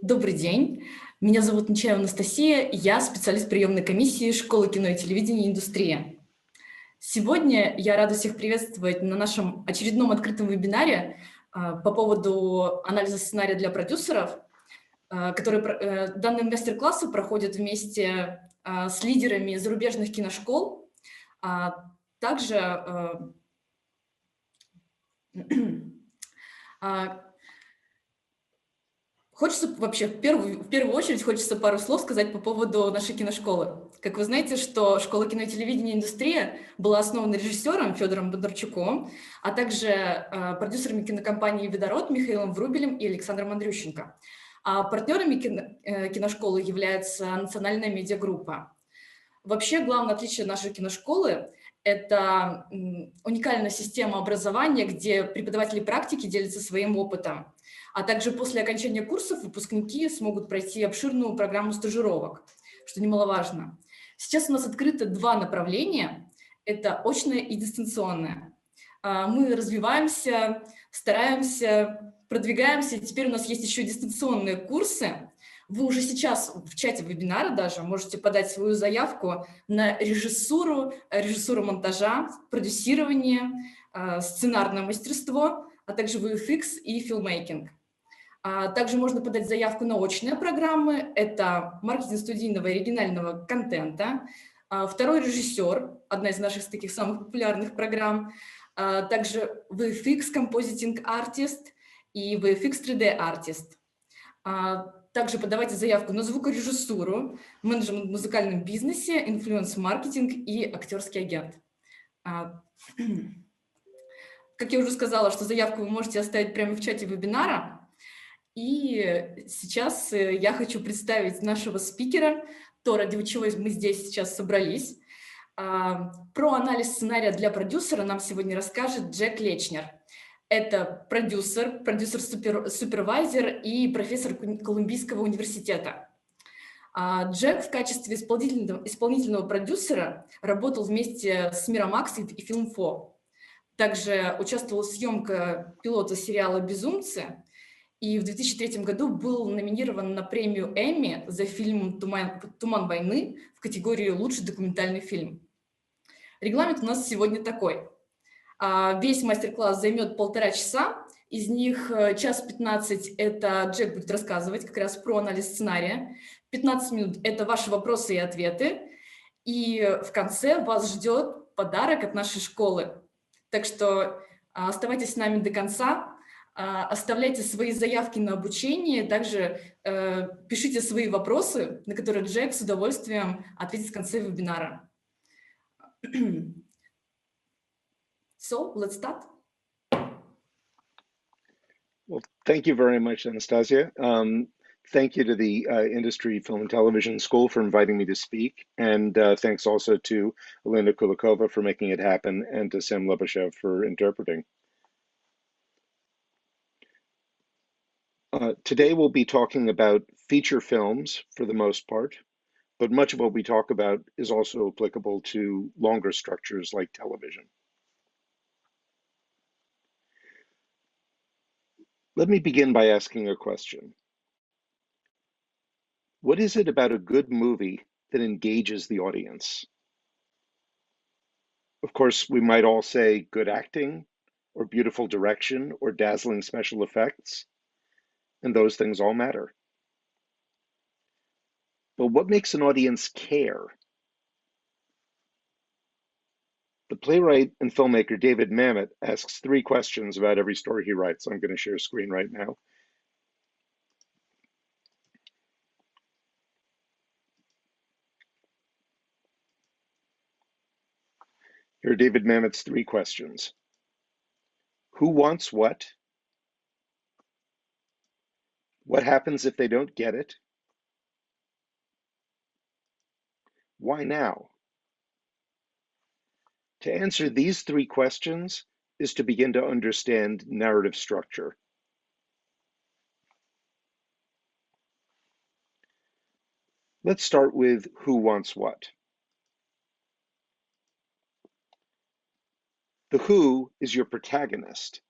Добрый день, меня зовут Нечаева Анастасия, я специалист приемной комиссии Школы кино и телевидения «Индустрия». Сегодня я рада всех приветствовать на нашем очередном открытом вебинаре по поводу анализа сценария для продюсеров, данные мастер-классы проходят вместе с лидерами зарубежных киношкол, также хочется вообще в первую очередь хочется пару слов сказать по поводу нашей киношколы. Как вы знаете, что Школа кино и телевидения «Индустрия» была основана режиссером Федором Бондарчуком, а также продюсерами кинокомпании «Водород» Михаилом Врубелем и Александром Андрющенко. А партнерами киношколы является национальная медиагруппа. Вообще, главное отличие нашей киношколы – это уникальная система образования, где преподаватели практики делятся своим опытом. А также после окончания курсов выпускники смогут пройти обширную программу стажировок, что немаловажно. Сейчас у нас открыто два направления – это очное и дистанционное. Мы развиваемся, стараемся, продвигаемся. Теперь у нас есть еще дистанционные курсы. Вы уже сейчас в чате вебинара даже можете подать свою заявку на режиссуру монтажа, продюсирование, сценарное мастерство, а также VFX и филммейкинг. Также можно подать заявку на очные программы. Это маркетинг студийного и оригинального контента. Второй режиссер, одна из наших таких самых популярных программ. Также VFX Compositing Artist и VFX 3D Artist. Также подавайте заявку на звукорежиссуру, менеджмент в музыкальном бизнесе, инфлюенс-маркетинг и актерский агент. Как я уже сказала, что заявку вы можете оставить прямо в чате вебинара. И сейчас я хочу представить нашего спикера, то, ради чего мы здесь сейчас собрались. Про анализ сценария для продюсера нам сегодня расскажет Джек Лечнер. Это продюсер-супервайзер и профессор Колумбийского университета. Джек в качестве исполнительного продюсера работал вместе с Miramax и Film4. Также участвовал в съемке пилота сериала «Безумцы», и в 2003 году был номинирован на премию Эмми за фильм «Туман войны» в категории «Лучший документальный фильм». Регламент у нас сегодня такой. Весь мастер-класс займет 1,5 часа, из них 1:15 это Джек будет рассказывать как раз про анализ сценария, 15 минут это ваши вопросы и ответы, и в конце вас ждет подарок от нашей школы. Так что оставайтесь с нами до конца. Оставляйте свои заявки на обучение, также пишите свои вопросы, на которые Джек с удовольствием ответит в конце вебинара. So, let's start. Well, thank you very much, Anastasia. Thank you to the Industry Film and Television School for inviting me to speak. And thanks also to Elena Kulikova for making it happen and to Sam Lebashev for interpreting. Today we'll be talking about feature films for the most part, but much of what we talk about is also applicable to longer structures like television. Let me begin by asking a question. What is it about a good movie that engages the audience? Of course, we might all say good acting, or beautiful direction, or dazzling special effects, and those things all matter. But what makes an audience care? The playwright and filmmaker David Mamet asks 3 questions about every story he writes. I'm going to share screen right now. Here are David Mamet's 3 questions. Who wants what? What happens if they don't get it? Why now? To answer these 3 questions is to begin to understand narrative structure. Let's start with who wants what. The who is your protagonist.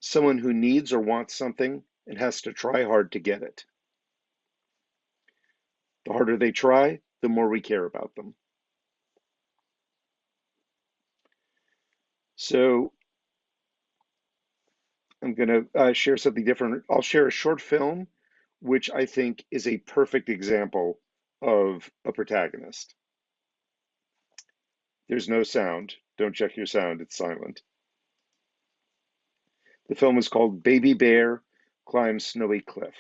someone who needs or wants something and has to try hard to get it. The harder they try, the more we care about them. So I'm going to share something different. I'll share a short film, which I think is a perfect example of a protagonist. There's no sound. Don't check your sound. It's silent. The film is called Baby Bear Climbs Snowy Cliff.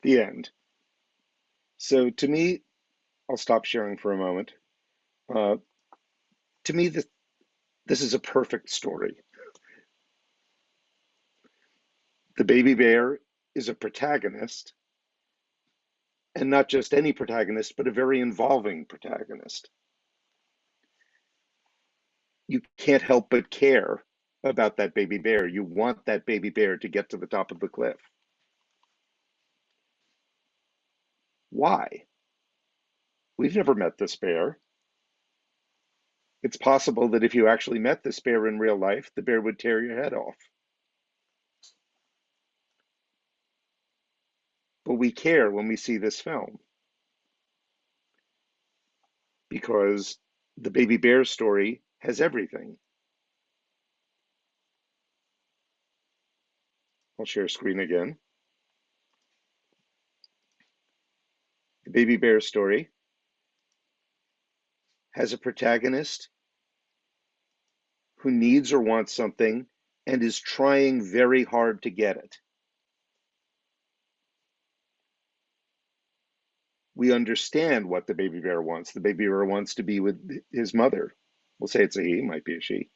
The end. So to me, I'll stop sharing for a moment. Uh, to me, this is a perfect story. The baby bear is a protagonist, and not just any protagonist, but a very involving protagonist. You can't help but care about that baby bear. You want that baby bear to get to the top of the cliff. Why? We've never met this bear. It's possible that if you actually met this bear in real life, the bear would tear your head off. But we care when we see this film because the baby bear story has everything. I'll share screen again. The baby bear story has a protagonist who needs or wants something and is trying very hard to get it. We understand what the baby bear wants. The baby bear wants to be with his mother. We'll say it's a he, might be a she.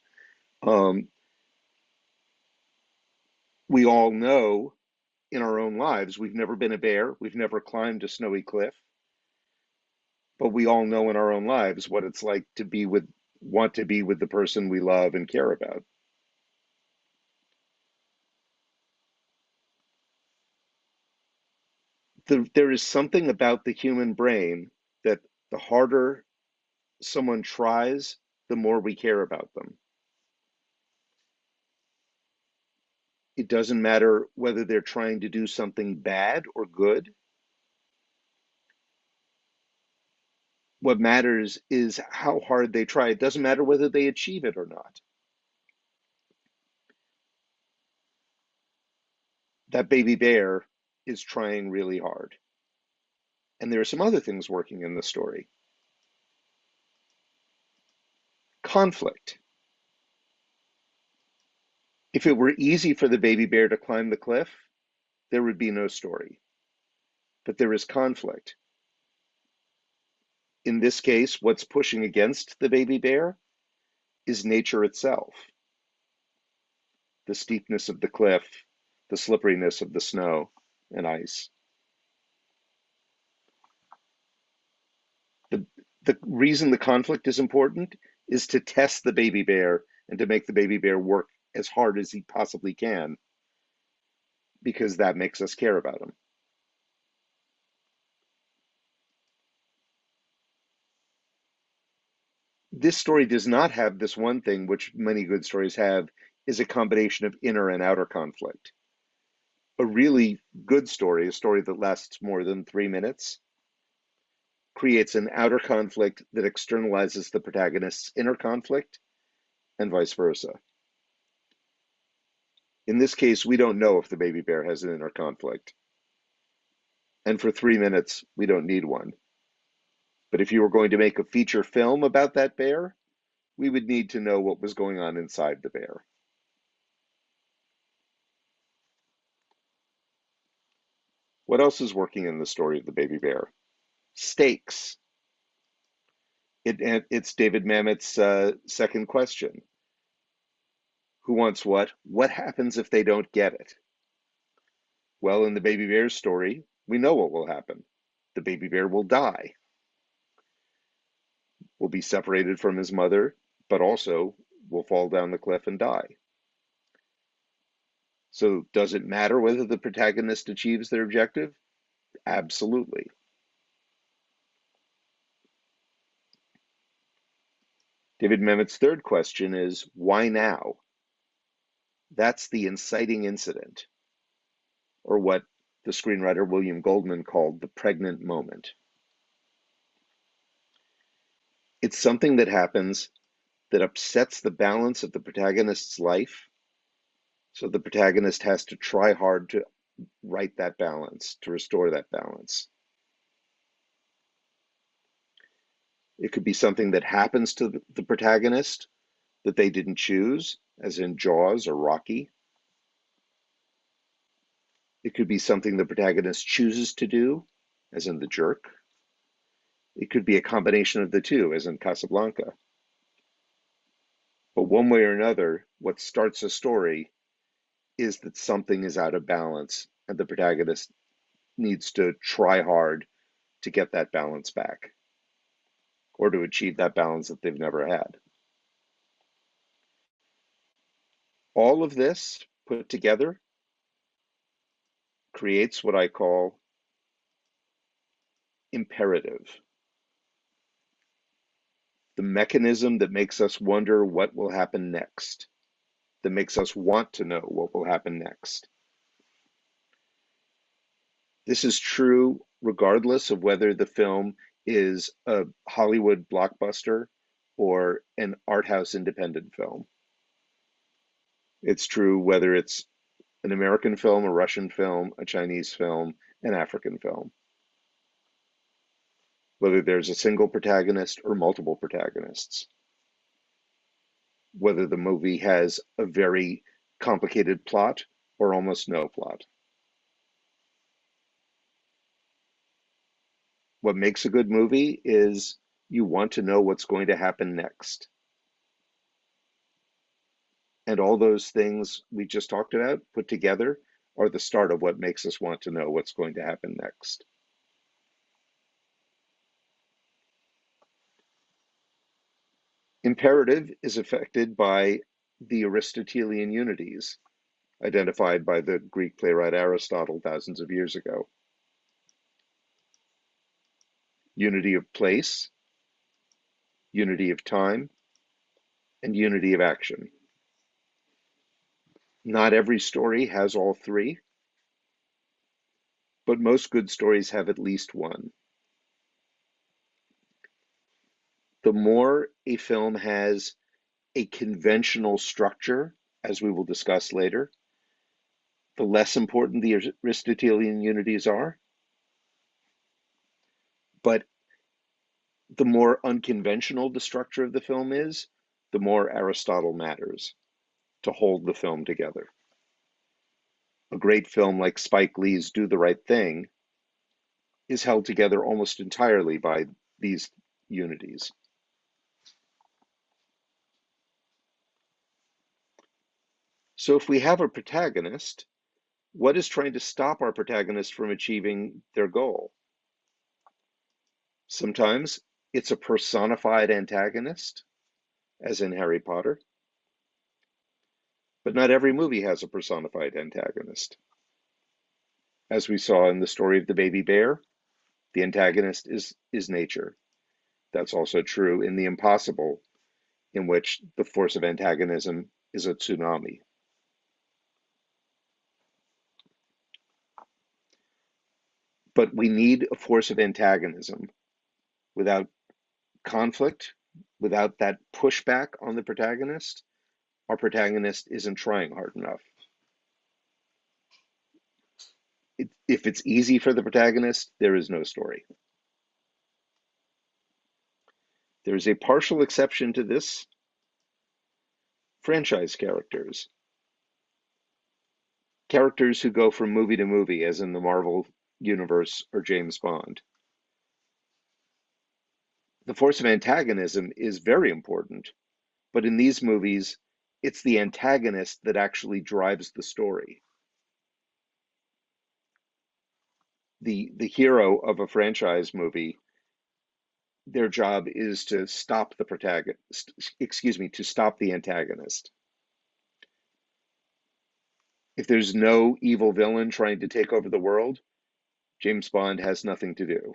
We all know in our own lives, we've never been a bear, we've never climbed a snowy cliff, but we all know in our own lives what it's like to be with want to be with the person we love and care about. There is something about the human brain that the harder someone tries, the more we care about them. It doesn't matter whether they're trying to do something bad or good. What matters is how hard they try. It doesn't matter whether they achieve it or not. That baby bear is trying really hard. And there are some other things working in the story. Conflict. If it were easy for the baby bear to climb the cliff, there would be no story. But there is conflict. In this case, what's pushing against the baby bear is nature itself. The steepness of the cliff, the slipperiness of the snow and ice. The reason the conflict is important is to test the baby bear and to make the baby bear work as hard as he possibly can, because that makes us care about him. This story does not have this one thing, which many good stories have, is a combination of inner and outer conflict. A really good story, a story that lasts more than 3 minutes, creates an outer conflict that externalizes the protagonist's inner conflict, and vice versa. In this case, we don't know if the baby bear has an inner conflict. And for 3 minutes, we don't need one. But if you were going to make a feature film about that bear, we would need to know what was going on inside the bear. What else is working in the story of the baby bear? Stakes. It's David Mamet's second question. Who wants what? What happens if they don't get it? Well, in the baby bear's story, we know what will happen. The baby bear will die. Will be separated from his mother, but also will fall down the cliff and die. So does it matter whether the protagonist achieves their objective? Absolutely. David Mamet's third question is, why now? That's the inciting incident, or what the screenwriter William Goldman called the pregnant moment. It's something that happens that upsets the balance of the protagonist's life, so the protagonist has to try hard to right that balance, to restore that balance. It could be something that happens to the protagonist that they didn't choose, as in Jaws or Rocky. It could be something the protagonist chooses to do, as in The Jerk. It could be a combination of the two, as in Casablanca. But one way or another, what starts a story is that something is out of balance and the protagonist needs to try hard to get that balance back, or to achieve that balance that they've never had. All of this put together creates what I call imperative. The mechanism that makes us wonder what will happen next, that makes us want to know what will happen next. This is true regardless of whether the film is a Hollywood blockbuster or an art house independent film. It's true whether it's an American film, a Russian film, a Chinese film, an African film. Whether there's a single protagonist or multiple protagonists. Whether the movie has a very complicated plot or almost no plot. What makes a good movie is you want to know what's going to happen next. And all those things we just talked about put together are the start of what makes us want to know what's going to happen next. Imperative is affected by the Aristotelian unities identified by the Greek playwright Aristotle thousands of years ago. Unity of place, unity of time, and unity of action. Not every story has all three, but most good stories have at least one. The more a film has a conventional structure, as we will discuss later, the less important the Aristotelian unities are. But the more unconventional the structure of the film is, the more Aristotle matters to hold the film together. A great film like Spike Lee's Do the Right Thing is held together almost entirely by these unities. So if we have a protagonist, what is trying to stop our protagonist from achieving their goal? Sometimes it's a personified antagonist, as in Harry Potter. But not every movie has a personified antagonist. As we saw in the story of the baby bear, the antagonist is nature. That's also true in The Impossible, in which the force of antagonism is a tsunami. But we need a force of antagonism. Without conflict, without that pushback on the protagonist, our protagonist isn't trying hard enough. If it's easy for the protagonist, there is no story. There is a partial exception to this: franchise characters. Characters who go from movie to movie, as in the Marvel Universe or James Bond. The force of antagonism is very important, but in these movies, it's the antagonist that actually drives the story. The hero of a franchise movie, their job is to stop the protagonist, to stop the antagonist. If there's no evil villain trying to take over the world, James Bond has nothing to do.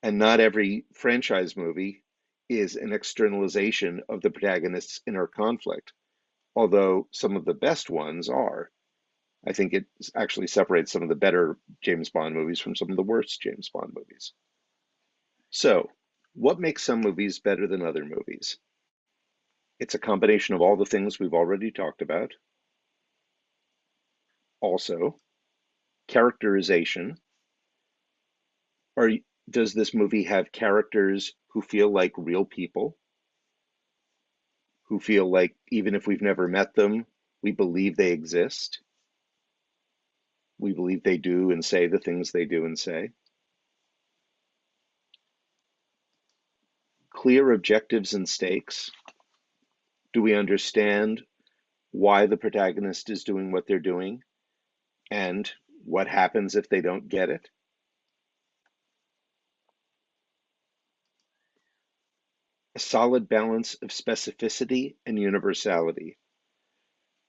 And not every franchise movie is an externalization of the protagonist's inner conflict, although some of the best ones are. I think it actually separates some of the better James Bond movies from some of the worst James Bond movies. So, what makes some movies better than other movies? It's a combination of all the things we've already talked about. Also, characterization. Does this movie have characters who feel like real people? Who feel like even if we've never met them, we believe they exist? We believe they do and say the things they do and say? Clear objectives and stakes. Do we understand why the protagonist is doing what they're doing and what happens if they don't get it? A solid balance of specificity and universality.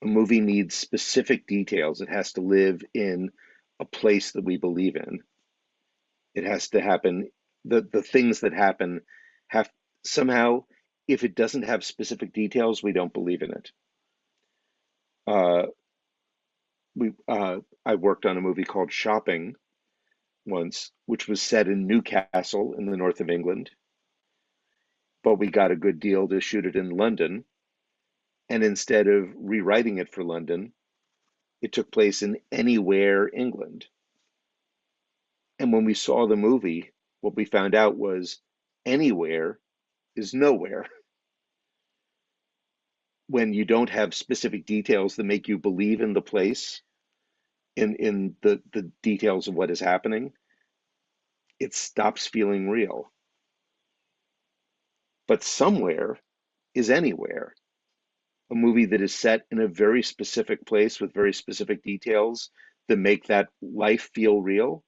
A movie needs specific details. It has to live in a place that we believe in. It has to happen, the things that happen have somehow, if it doesn't have specific details, we don't believe in it. I worked on a movie called Shopping once, which was set in Newcastle in the north of England, but we got a good deal to shoot it in London. And instead of rewriting it for London, it took place in Anywhere, England. And when we saw the movie, what we found out was anywhere is nowhere. When you don't have specific details that make you believe in the place, in the details of what is happening, it stops feeling real. But somewhere is anywhere. A movie that is set in a very specific place with very specific details that make that life feel real,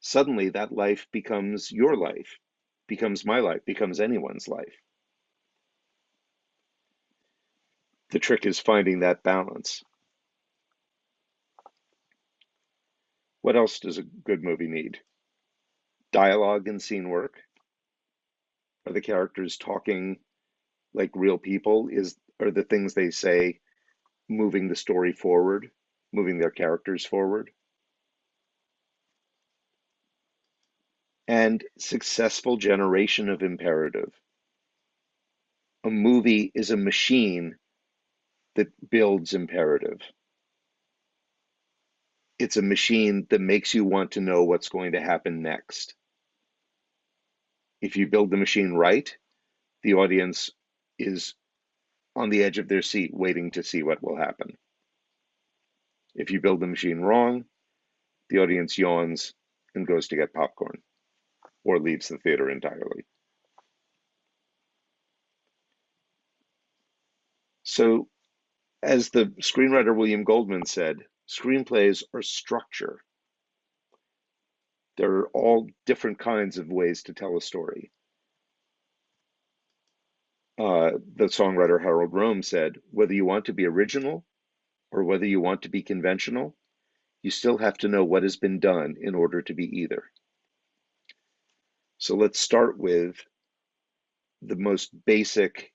suddenly that life becomes your life, becomes my life, becomes anyone's life. The trick is finding that balance. What else does a good movie need? Dialogue and scene work. Are the characters talking like real people? Are the things they say moving the story forward, moving their characters forward? And successful generation of imperative. A movie is a machine that builds imperative. It's a machine that makes you want to know what's going to happen next. If you build the machine right, the audience is on the edge of their seat waiting to see what will happen. If you build the machine wrong, the audience yawns and goes to get popcorn or leaves the theater entirely. So, as the screenwriter William Goldman said, screenplays are structure. There are all different kinds of ways to tell a story. The songwriter Harold Rome said, whether you want to be original or whether you want to be conventional, you still have to know what has been done in order to be either. So let's start with the most basic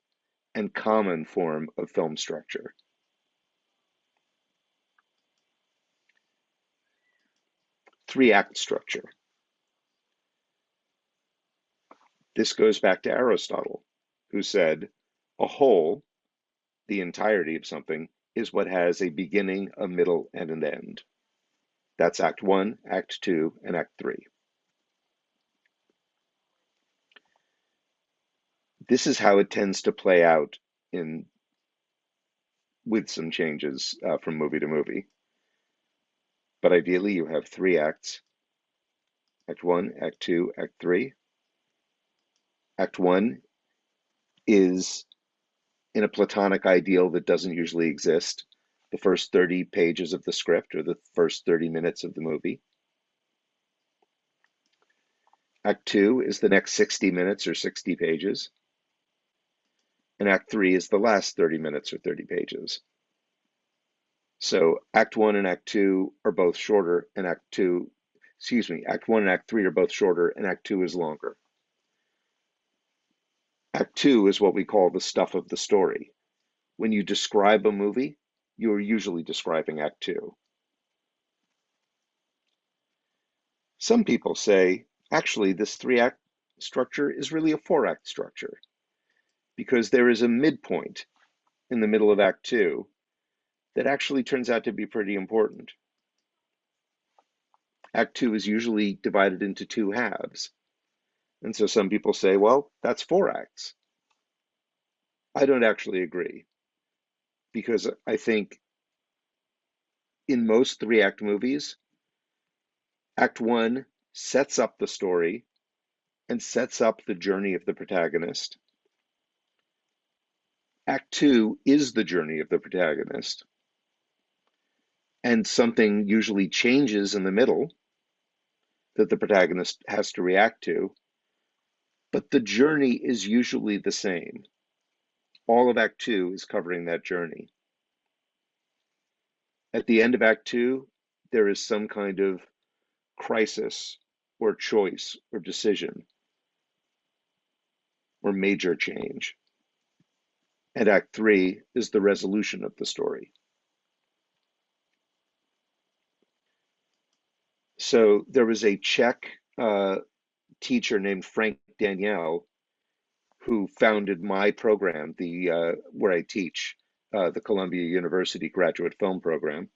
and common form of film structure. Three-act structure. This goes back to Aristotle, who said, a whole, the entirety of something, is what has a beginning, a middle, and an end. That's Act 1, Act 2, and Act 3. This is how it tends to play out with some changes from movie to movie. But ideally, you have 3 acts, Act 1, Act 2, Act 3. Act 1 is in a Platonic ideal that doesn't usually exist, the first 30 pages of the script or the first 30 minutes of the movie. Act 2 is the next 60 minutes or 60 pages. And Act 3 is the last 30 minutes or 30 pages. So Act 1 and Act 2 are both shorter, and Act 1 and Act 3 are both shorter, and Act 2 is longer. Act 2 is what we call the stuff of the story. When you describe a movie, you are usually describing Act 2. Some people say, actually, this 3-act structure is really a 4-act structure because there is a midpoint in the middle of Act 2 that actually turns out to be pretty important. Act 2 is usually divided into 2 halves. And so some people say, well, that's 4 acts. I don't actually agree, because I think in most 3-act movies, Act 1 sets up the story and sets up the journey of the protagonist. Act 2 is the journey of the protagonist. And something usually changes in the middle that the protagonist has to react to, but the journey is usually the same. All of Act 2 is covering that journey. At the end of Act 2, there is some kind of crisis or choice or decision or major change. And Act 3 is the resolution of the story. So there was a Czech teacher named Frank Daniel who founded my program, where I teach, the Columbia University Graduate Film Program,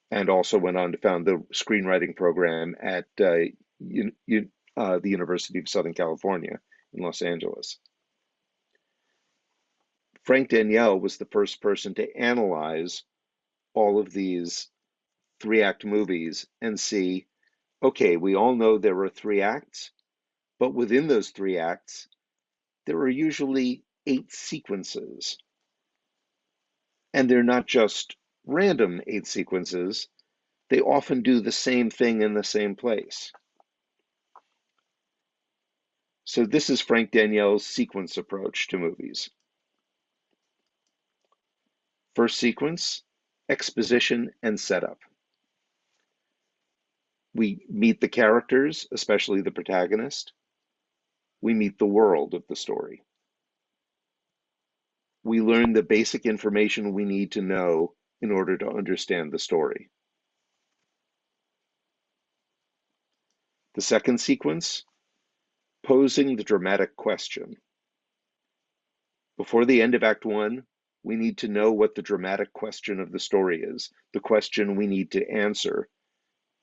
and also went on to found the screenwriting program at the University of Southern California in Los Angeles. Frank Daniel was the first person to analyze all of these 3-act movies and see, okay, we all know there are 3 acts, but within those 3 acts, there are usually 8 sequences. And they're not just random 8 sequences, they often do the same thing in the same place. So this is Frank Daniel's sequence approach to movies. First sequence, exposition and setup. We meet the characters, especially the protagonist. We meet the world of the story. We learn the basic information we need to know in order to understand the story. The second sequence, posing the dramatic question. Before the end of Act 1, we need to know what the dramatic question of the story is, the question we need to answer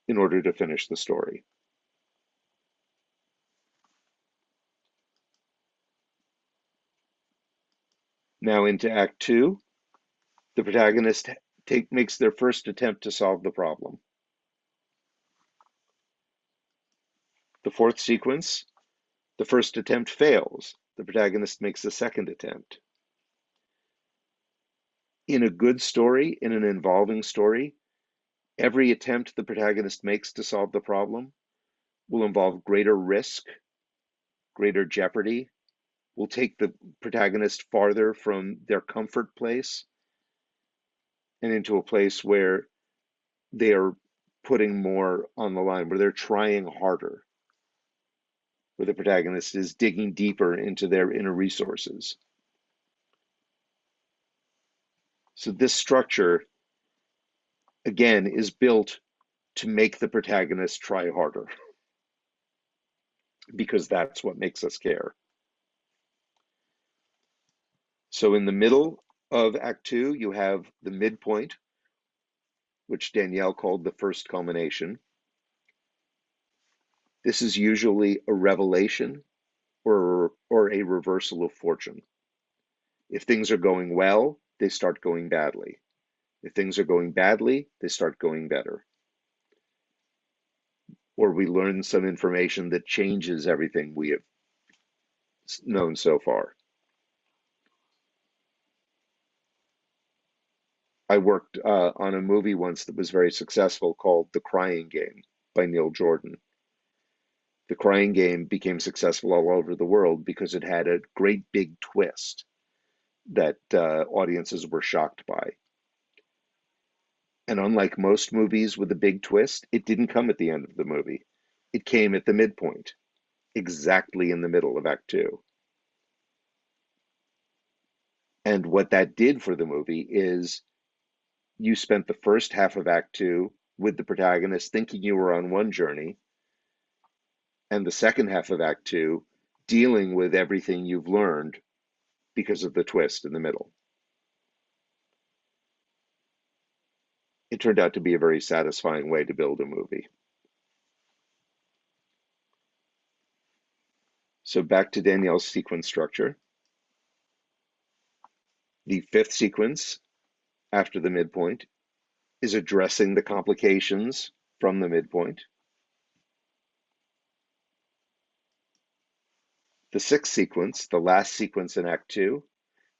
in order to finish the story. Now into Act 2, the protagonist makes their first attempt to solve the problem. The fourth sequence, the first attempt fails. The protagonist makes a second attempt. In a good story, in an involving story, every attempt the protagonist makes to solve the problem will involve greater risk, greater jeopardy, will take the protagonist farther from their comfort place and into a place where they are putting more on the line, where they're trying harder, where the protagonist is digging deeper into their inner resources. So this structure, again, is built to make the protagonist try harder, because that's what makes us care. So in the middle of Act 2, you have the midpoint, which Danielle called the first culmination. This is usually a revelation or a reversal of fortune. If things are going well, they start going badly. If things are going badly, they start going better. Or we learn some information that changes everything we have known so far. I worked on a movie once that was very successful called The Crying Game by Neil Jordan. The Crying Game became successful all over the world because it had a great big twist that audiences were shocked by. And unlike most movies with a big twist, it didn't come at the end of the movie. It came at the midpoint, exactly in the middle of Act 2. And what that did for the movie is you spent the first half of Act 2 with the protagonist thinking you were on one journey, and the second half of Act 2 dealing with everything you've learned because of the twist in the middle. It turned out to be a very satisfying way to build a movie. So back to Danielle's sequence structure. The fifth sequence after the midpoint is addressing the complications from the midpoint. The sixth sequence, the last sequence in Act 2,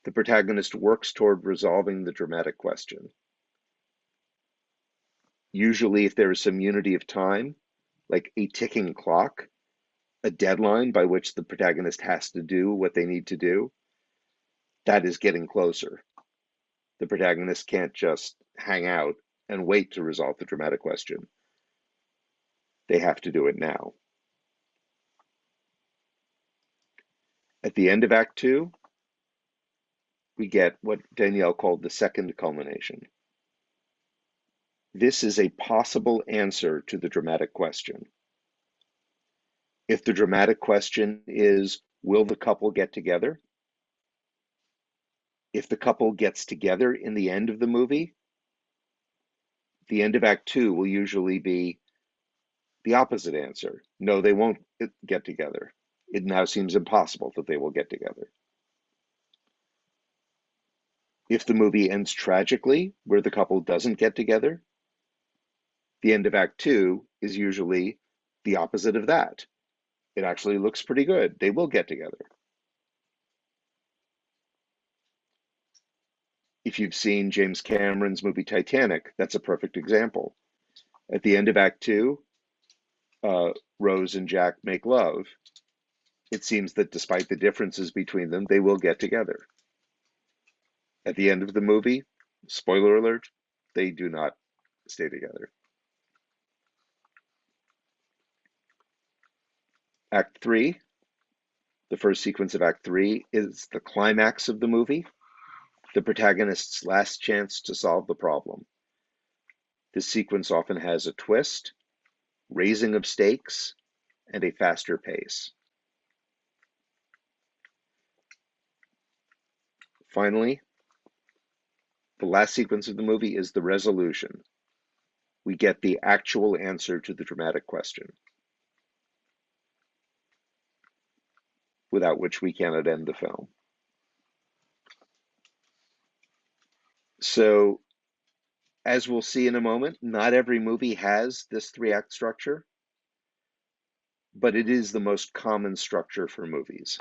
the protagonist works toward resolving the dramatic question. Usually, if there is some unity of time, like a ticking clock, a deadline by which the protagonist has to do what they need to do, that is getting closer. The protagonist can't just hang out and wait to resolve the dramatic question. They have to do it now. At the end of Act 2, we get what Danielle called the second culmination. This is a possible answer to the dramatic question. If the dramatic question is, will the couple get together? If the couple gets together in the end of the movie, the end of Act 2 will usually be the opposite answer. No, they won't get together. It now seems impossible that they will get together. If the movie ends tragically, where the couple doesn't get together, the end of Act 2 is usually the opposite of that. It actually looks pretty good. They will get together. If you've seen James Cameron's movie Titanic, that's a perfect example. At the end of Act Two, Rose and Jack make love. It seems that despite the differences between them, they will get together. At the end of the movie, spoiler alert, they do not stay together. Act Three, the first sequence of Act Three, is the climax of the movie, the protagonist's last chance to solve the problem. This sequence often has a twist, raising of stakes, and a faster pace. Finally, the last sequence of the movie is the resolution. We get the actual answer to the dramatic question, without which we cannot end the film. So, as we'll see in a moment, not every movie has this three-act structure, but it is the most common structure for movies.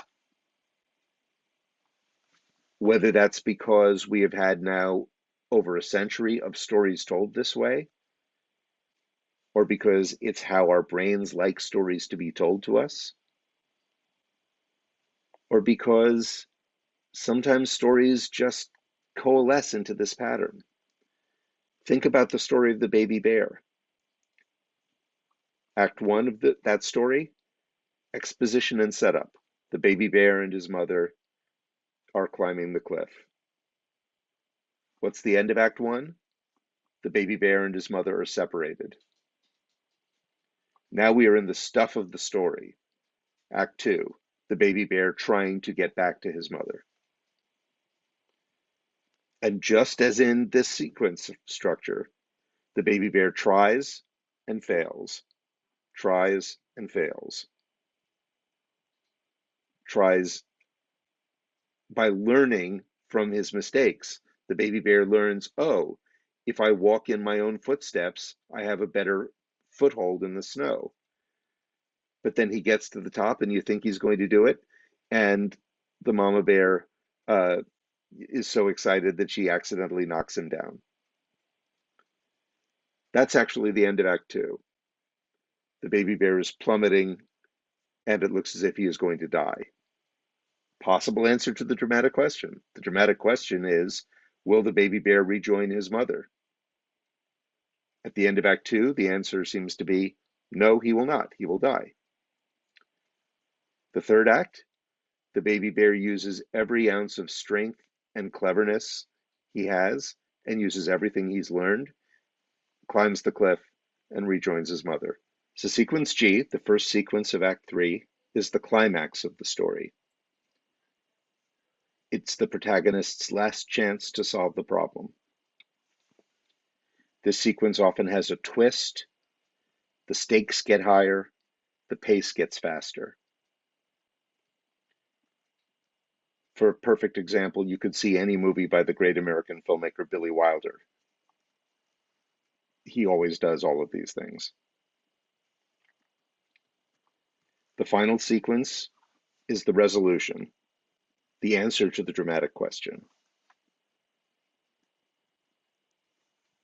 Whether that's because we have had now over a century of stories told this way, or because it's how our brains like stories to be told to us, or because sometimes stories just coalesce into this pattern. Think about the story of the baby bear. Act one of that story, exposition and setup. The baby bear and his mother are climbing the cliff. What's the end of Act One? The baby bear and his mother are separated. Now we are in the stuff of the story. Act Two, the baby bear trying to get back to his mother. And just as in this sequence structure, the baby bear tries and fails, tries and fails, tries by learning from his mistakes. The baby bear learns, oh, if I walk in my own footsteps, I have a better foothold in the snow. But then he gets to the top and you think he's going to do it, and the mama bear is so excited that she accidentally knocks him down. That's actually the end of Act Two. The baby bear is plummeting and it looks as if he is going to die. Possible answer to the dramatic question. The dramatic question is, will the baby bear rejoin his mother? At the end of Act Two, the answer seems to be, no, he will not. He will die. The third act, the baby bear uses every ounce of strength and cleverness he has and uses everything he's learned, climbs the cliff, and rejoins his mother. So sequence G, the first sequence of Act Three, is the climax of the story. It's the protagonist's last chance to solve the problem. This sequence often has a twist, the stakes get higher, the pace gets faster. For a perfect example, you could see any movie by the great American filmmaker Billy Wilder. He always does all of these things. The final sequence is the resolution, the answer to the dramatic question.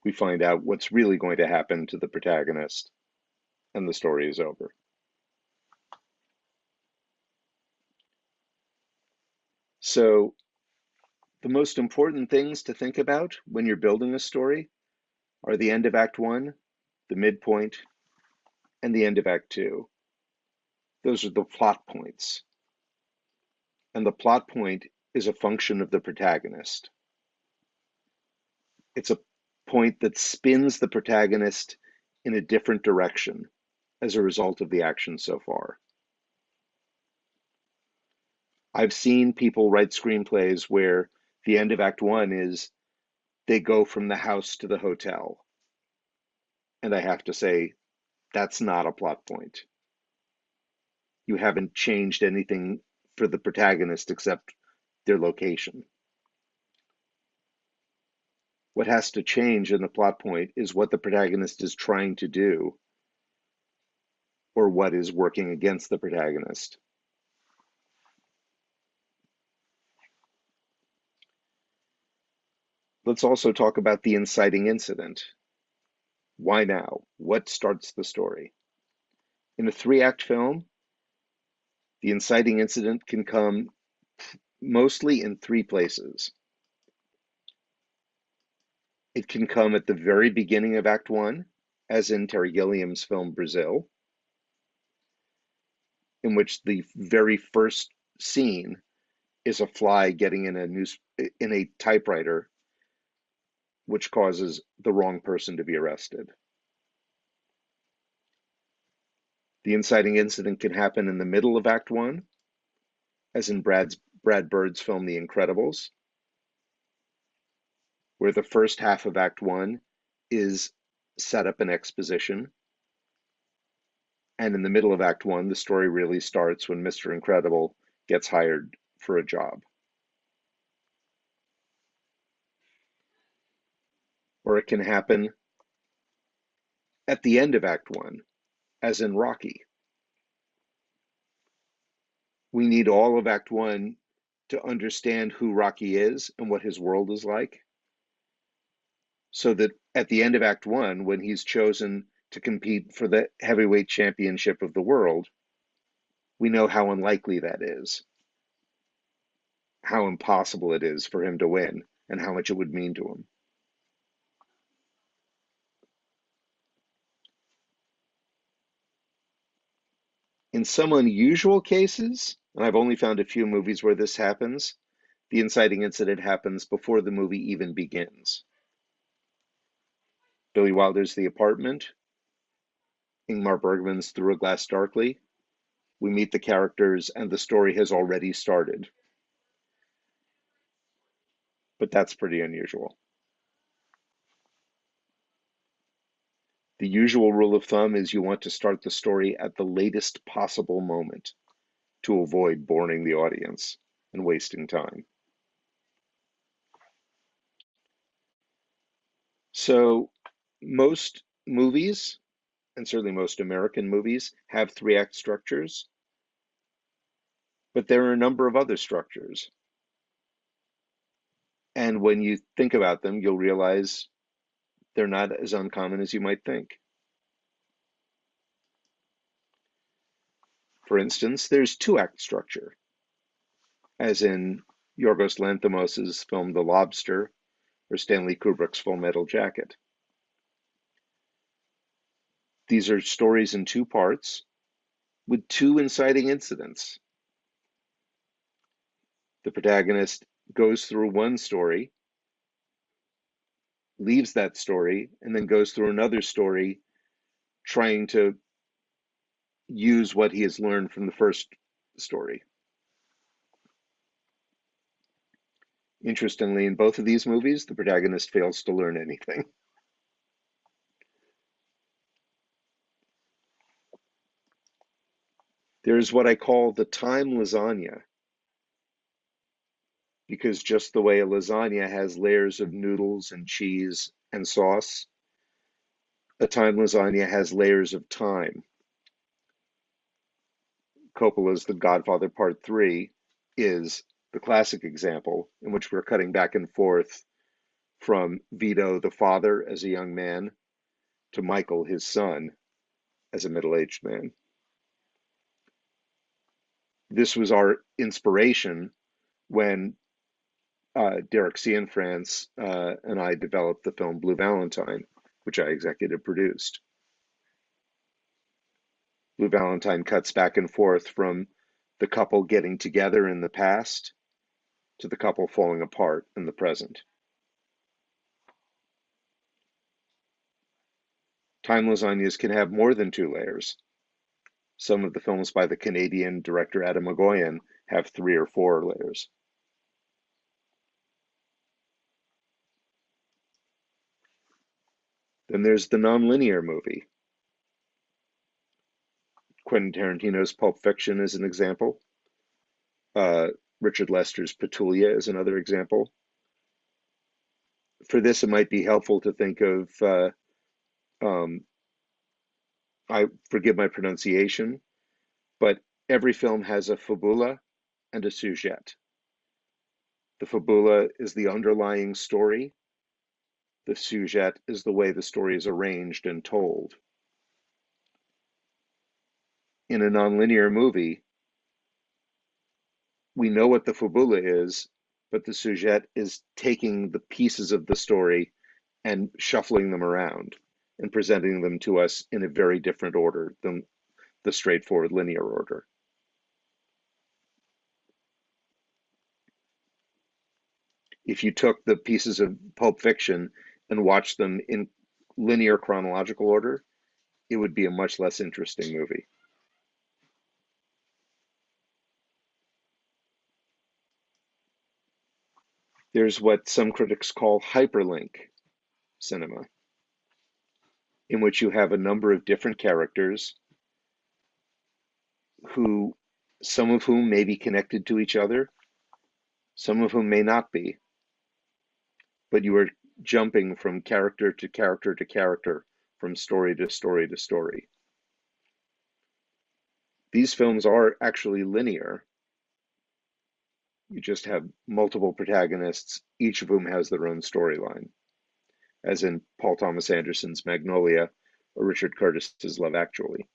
We find out what's really going to happen to the protagonist, and the story is over. So, the most important things to think about when you're building a story are the end of Act One, the midpoint, and the end of Act Two. Those are the plot points. And the plot point is a function of the protagonist. It's a point that spins the protagonist in a different direction as a result of the action so far. I've seen people write screenplays where the end of Act One is they go from the house to the hotel. And I have to say, that's not a plot point. You haven't changed anything for the protagonist except their location. What has to change in the plot point is what the protagonist is trying to do, or what is working against the protagonist. Let's also talk about the inciting incident. Why now? What starts the story? In a 3-act film, the inciting incident can come mostly in 3 places. It can come at the very beginning of Act 1, as in Terry Gilliam's film Brazil, in which the very first scene is a fly getting in a typewriter, which causes the wrong person to be arrested. The inciting incident can happen in the middle of Act 1, as in Brad Bird's film The Incredibles, where the first half of Act 1 is setup and exposition. And in the middle of Act 1, the story really starts when Mr. Incredible gets hired for a job. Or it can happen at the end of Act 1, as in Rocky. We need all of Act 1 to understand who Rocky is and what his world is like, so that at the end of Act 1, when he's chosen to compete for the heavyweight championship of the world, we know how unlikely that is, how impossible it is for him to win, and how much it would mean to him. In some unusual cases, and I've only found a few movies where this happens, the inciting incident happens before the movie even begins. Billy Wilder's The Apartment, Ingmar Bergman's Through a Glass Darkly. We meet the characters and the story has already started. But that's pretty unusual. The usual rule of thumb is you want to start the story at the latest possible moment to avoid boring the audience and wasting time. So most movies, and certainly most American movies, have 3-act structures, but there are a number of other structures. And when you think about them, you'll realize they're not as uncommon as you might think. For instance, there's 2-act structure, as in Yorgos Lanthimos' film The Lobster or Stanley Kubrick's Full Metal Jacket. These are stories in 2 parts with 2 inciting incidents. The protagonist goes through one story, leaves that story, and then goes through another story trying to use what he has learned from the first story. Interestingly, in both of these movies, the protagonist fails to learn anything. There's what I call the time lasagna, because just the way a lasagna has layers of noodles and cheese and sauce, a time lasagna has layers of time. Coppola's The Godfather Part 3 is the classic example in which we're cutting back and forth from Vito, the father, as a young man, to Michael, his son, as a middle-aged man. This was our inspiration when Derek Cianfrance and I developed the film Blue Valentine, which I executive produced. Blue Valentine cuts back and forth from the couple getting together in the past to the couple falling apart in the present. Time lasagnas can have more than 2 layers. Some of the films by the Canadian director Adam McGoyan have 3 or 4 layers. Then there's the nonlinear movie. Quentin Tarantino's Pulp Fiction is an example. Richard Lester's Petulia is another example. For this, it might be helpful to think of, I forgive my pronunciation, but every film has a fabula and a sujet. The fabula is the underlying story, The sujet is the way the story is arranged and told. In a nonlinear movie, we know what the fabula is, but the sujet is taking the pieces of the story and shuffling them around and presenting them to us in a very different order than the straightforward linear order. If you took the pieces of Pulp Fiction and watched them in linear chronological order, it would be a much less interesting movie. There's what some critics call hyperlink cinema, in which you have a number of different characters who, some of whom may be connected to each other, some of whom may not be, but you are jumping from character to character to character, from story to story to story. These films are actually linear. You just have multiple protagonists, each of whom has their own storyline, as in Paul Thomas Anderson's Magnolia or Richard Curtis's Love Actually.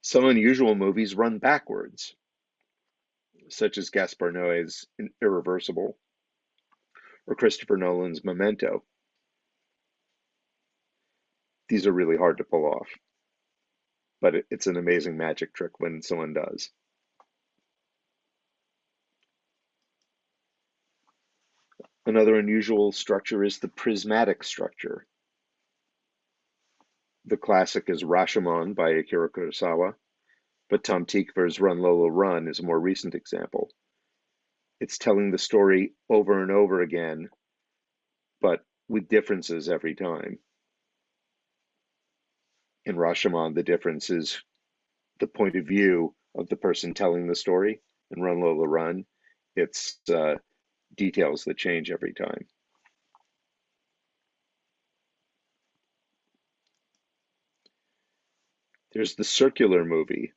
Some unusual movies run backwards, such as Gaspar Noé's Irreversible or Christopher Nolan's Memento. These are really hard to pull off, but it's an amazing magic trick when someone does. Another unusual structure is the prismatic structure. The classic is Rashomon by Akira Kurosawa, but Tom Tykwer's Run Lola Run is a more recent example. It's telling the story over and over again, but with differences every time. In Rashomon, the difference is the point of view of the person telling the story. In Run Lola Run, it's details that change every time. There's the circular movie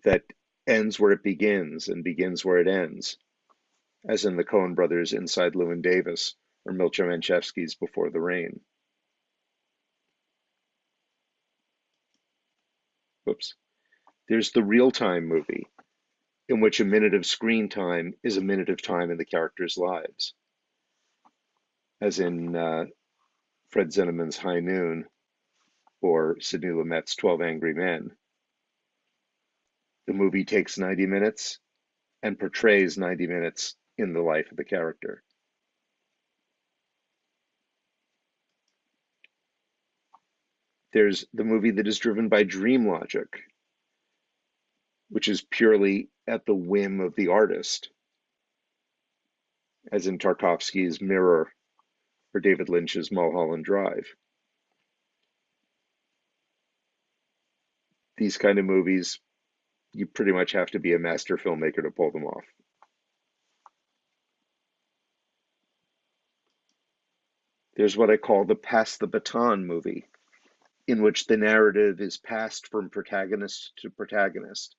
that ends where it begins and begins where it ends, as in the Coen brothers' Inside Llewyn Davis or Milcho Manchevsky's Before the Rain. Whoops. There's the real-time movie, in which a minute of screen time is a minute of time in the characters' lives, as in Fred Zinnemann's High Noon or Sidney Lumet's 12 Angry Men. The movie takes 90 minutes and portrays 90 minutes in the life of the character. There's the movie that is driven by dream logic, which is purely at the whim of the artist, as in Tarkovsky's Mirror or David Lynch's Mulholland Drive. These kind of movies, you pretty much have to be a master filmmaker to pull them off. There's what I call the pass the baton movie, in which the narrative is passed from protagonist to protagonist.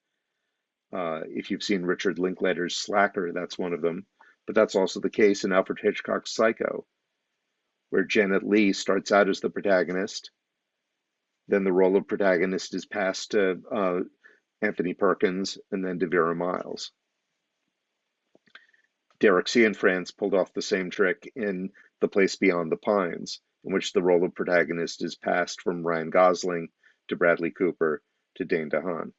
If you've seen Richard Linklater's Slacker, that's one of them, but that's also the case in Alfred Hitchcock's Psycho, where Janet Leigh starts out as the protagonist, then the role of protagonist is passed to Anthony Perkins and then to Vera Miles. Derek Cianfrance pulled off the same trick in The Place Beyond the Pines, in which the role of protagonist is passed from Ryan Gosling to Bradley Cooper to Dane DeHaan.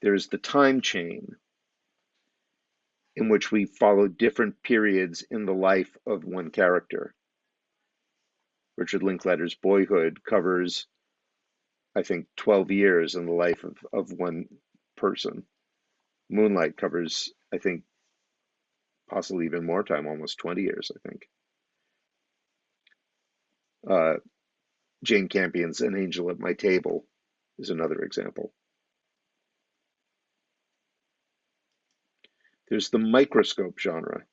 There's the time chain, in which we follow different periods in the life of one character. Richard Linklater's Boyhood covers, I think, 12 years in the life of one person. Moonlight covers, I think, possibly even more time, almost 20 years, I think. Jane Campion's An Angel at My Table is another example. There's the microscope genre,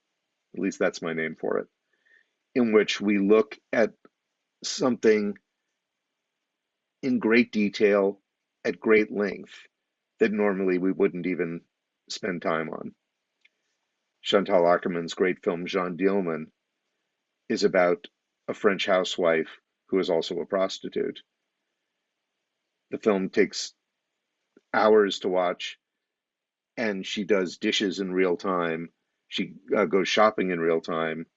at least that's my name for it, in which we look at something in great detail, at great length, that normally we wouldn't even spend time on. Chantal Akerman's great film Jeanne Dielman is about a French housewife who is also a prostitute. The film takes hours to watch, and she does dishes in real time. She goes shopping in real time.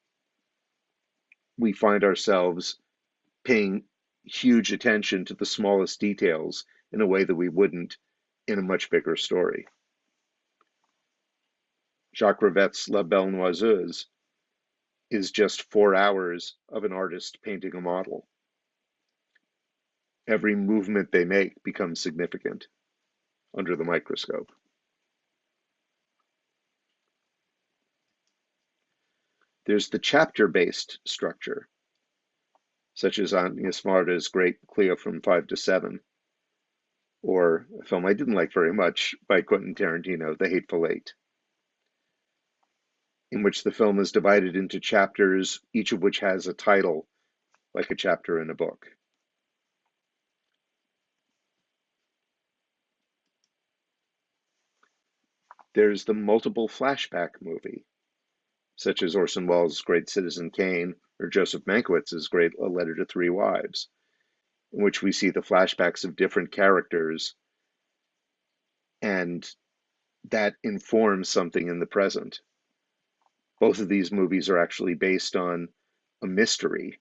We find ourselves paying huge attention to the smallest details in a way that we wouldn't in a much bigger story. Jacques Rivette's La Belle Noiseuse is just 4 hours of an artist painting a model. Every movement they make becomes significant under the microscope. There's the chapter-based structure, such as Agnes Varda's great Cleo from 5 to 7, or a film I didn't like very much by Quentin Tarantino, The Hateful Eight, in which the film is divided into chapters, each of which has a title, like a chapter in a book. There's the multiple flashback movie, such as Orson Welles' great Citizen Kane or Joseph Mankiewicz's great A Letter to Three Wives, in which we see the flashbacks of different characters, and that informs something in the present. Both of these movies are actually based on a mystery.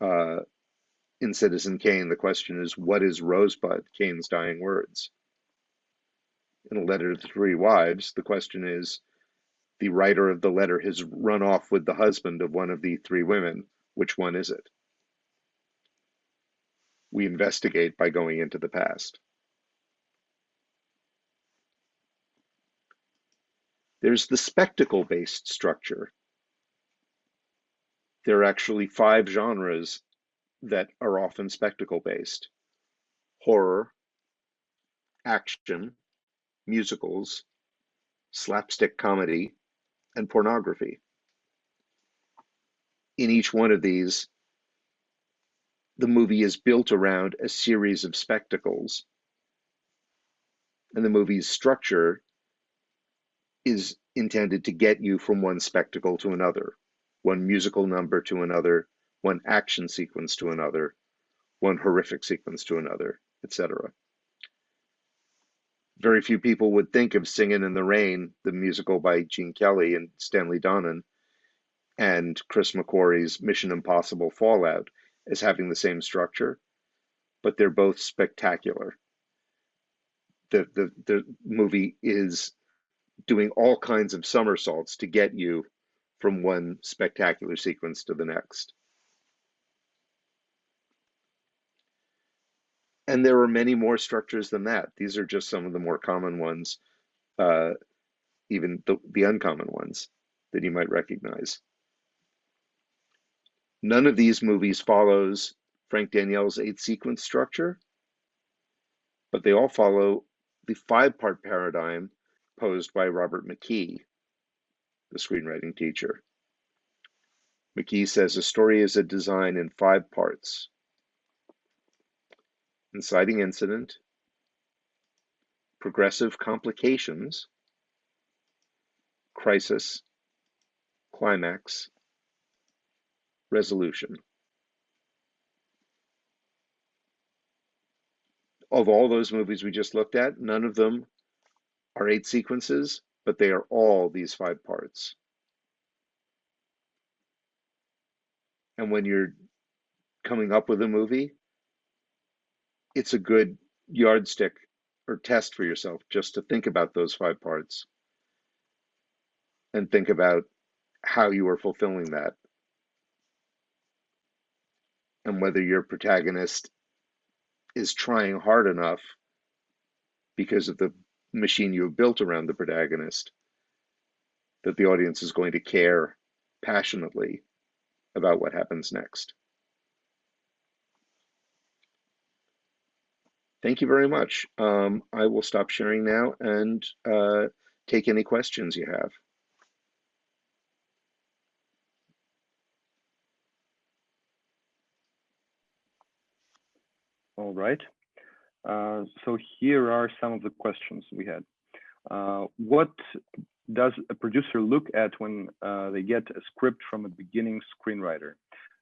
In Citizen Kane, the question is, what is Rosebud, Kane's dying words? In A Letter to Three Wives, the question is, the writer of the letter has run off with the husband of one of the three women. Which one is it? We investigate by going into the past. There's the spectacle-based structure. There are actually 5 genres that are often spectacle-based: horror, action, musicals, slapstick comedy, and pornography. In each one of these, the movie is built around a series of spectacles, and the movie's structure is intended to get you from one spectacle to another, one musical number to another, one action sequence to another, one horrific sequence to another, etc. Very few people would think of Singin' in the Rain, the musical by Gene Kelly and Stanley Donen, and Chris McQuarrie's Mission Impossible Fallout as having the same structure, but they're both spectacular. The movie is doing all kinds of somersaults to get you from one spectacular sequence to the next. And there are many more structures than that. These are just some of the more common ones, even the uncommon ones that you might recognize. None of these movies follows Frank Daniel's 8-sequence structure, but they all follow the 5-part paradigm posed by Robert McKee, the screenwriting teacher. McKee says a story is a design in 5 parts: inciting incident, progressive complications, crisis, climax, resolution. Of all those movies we just looked at, none of them are 8 sequences, but they are all these 5 parts. And when you're coming up with a movie, it's a good yardstick or test for yourself just to think about those 5 parts and think about how you are fulfilling that, and whether your protagonist is trying hard enough because of the machine you have built around the protagonist that the audience is going to care passionately about what happens next. Thank you very much. I will stop sharing now and take any questions you have. All right. So here are some of the questions we had. What does a producer look at when they get a script from a beginning screenwriter?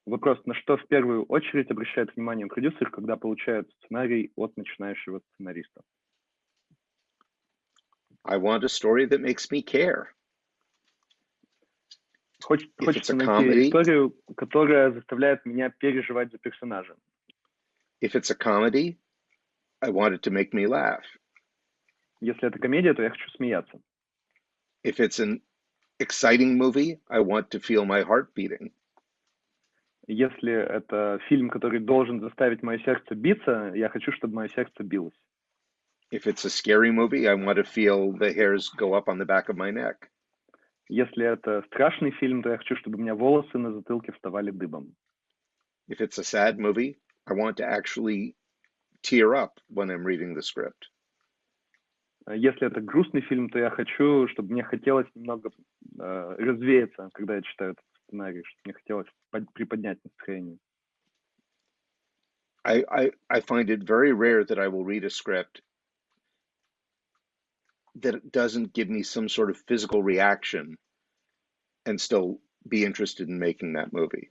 Вопрос, на что в первую очередь обращает внимание продюсер, когда получает сценарий от начинающего сценариста? I want a story that makes me care. Хочется найти историю, которая заставляет меня переживать за персонажа. If it's a comedy, I want it to make me laugh. Если это комедия, то я хочу смеяться. If it's an exciting movie, I want to feel my heart beating. Если это фильм, который должен заставить мое сердце биться, я хочу, чтобы мое сердце билось. If it's a scary movie, I want to feel the hairs go up on the back of my neck. Если это страшный фильм, то я хочу, чтобы у меня волосы на затылке вставали дыбом. If it's a sad movie, I want to actually tear up when I'm reading the script. Если это грустный фильм, то я хочу, чтобы мне хотелось немного развеяться, когда я читаю этот сценарий, чтобы мне хотелось приподнять настроение. I find it very rare that I will read a script that doesn't give me some sort of physical reaction and still be interested in making that movie.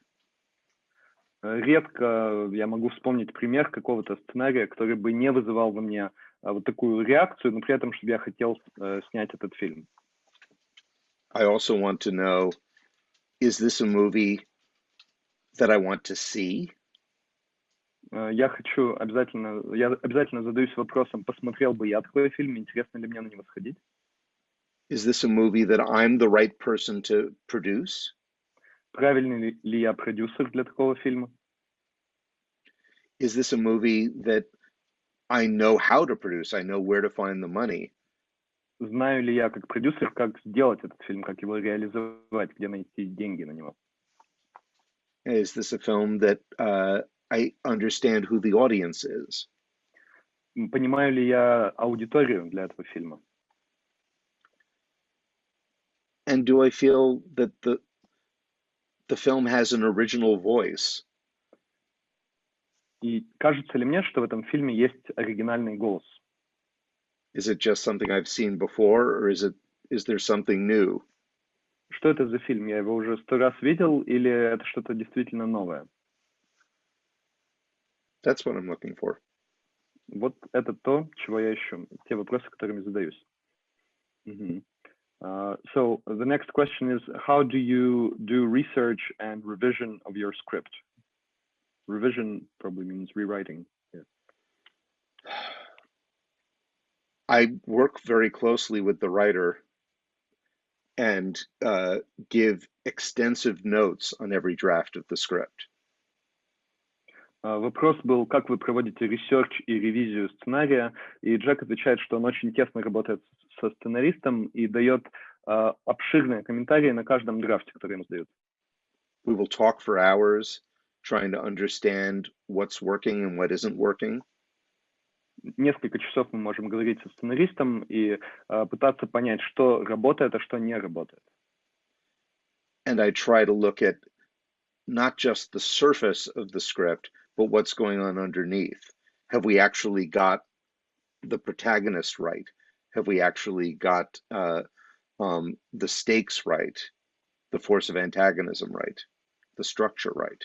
Редко я могу вспомнить пример какого-то сценария, который бы не вызывал во мне вот такую реакцию, но при этом, чтобы я хотел снять этот фильм. I also want to know, is this a movie that I want to see? Я обязательно задаюсь вопросом, посмотрел бы я такой фильм, интересно ли мне на него сходить? Is this a movie that I'm the right person to produce? Правильный ли я продюсер для такого фильма? Is this a movie that I know how to produce? I know where to find the money. Знаю ли я как продюсер, как сделать этот фильм, как его реализовать, где найти деньги на него? Is this a film that I understand who the audience is? Понимаю ли я аудиторию для этого фильма? And do I feel that the film has an original voice? И кажется ли мне, что в этом фильме есть оригинальный голос? Is it just something I've seen before, or is there something new? Что это за фильм? Я его уже 100 раз видел, или это что-то действительно новое? That's what I'm looking for. Вот это то, чего я ищу, те вопросы, которыми задаюсь. So the next question is, how do you do research and revision of your script? Revision probably means rewriting. Yeah. I work very closely with the writer and give extensive notes on every draft of the script. Вопрос был, как вы проводите ресерч и ревизию сценария, и Джек отвечает, что он очень тесно работает со сценаристом и дает обширные комментарии на каждом драфте, который ему сдают. We will talk for hours, trying to understand what's working and what isn't working. Несколько часов мы можем говорить со сценаристом и пытаться понять, что работает, а что не работает. And I try to look at not just the surface of the script, but what's going on underneath. Have we actually got the protagonist right? Have we actually got the stakes right? The force of antagonism right? The structure right?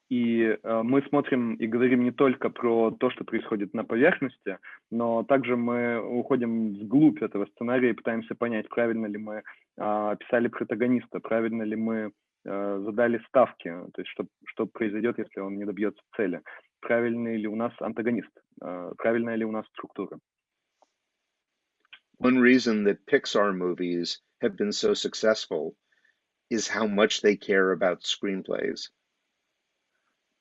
И мы смотрим и говорим не только про то, что происходит на поверхности, но также мы уходим вглубь этого сценария и пытаемся понять, правильно ли мы описали протагониста, правильно ли мы задали ставки, то есть что произойдет, если он не добьется цели, правильный ли у нас антагонист, правильная ли у нас структура. One reason that Pixar movies have been so successful is how much they care about screenplays.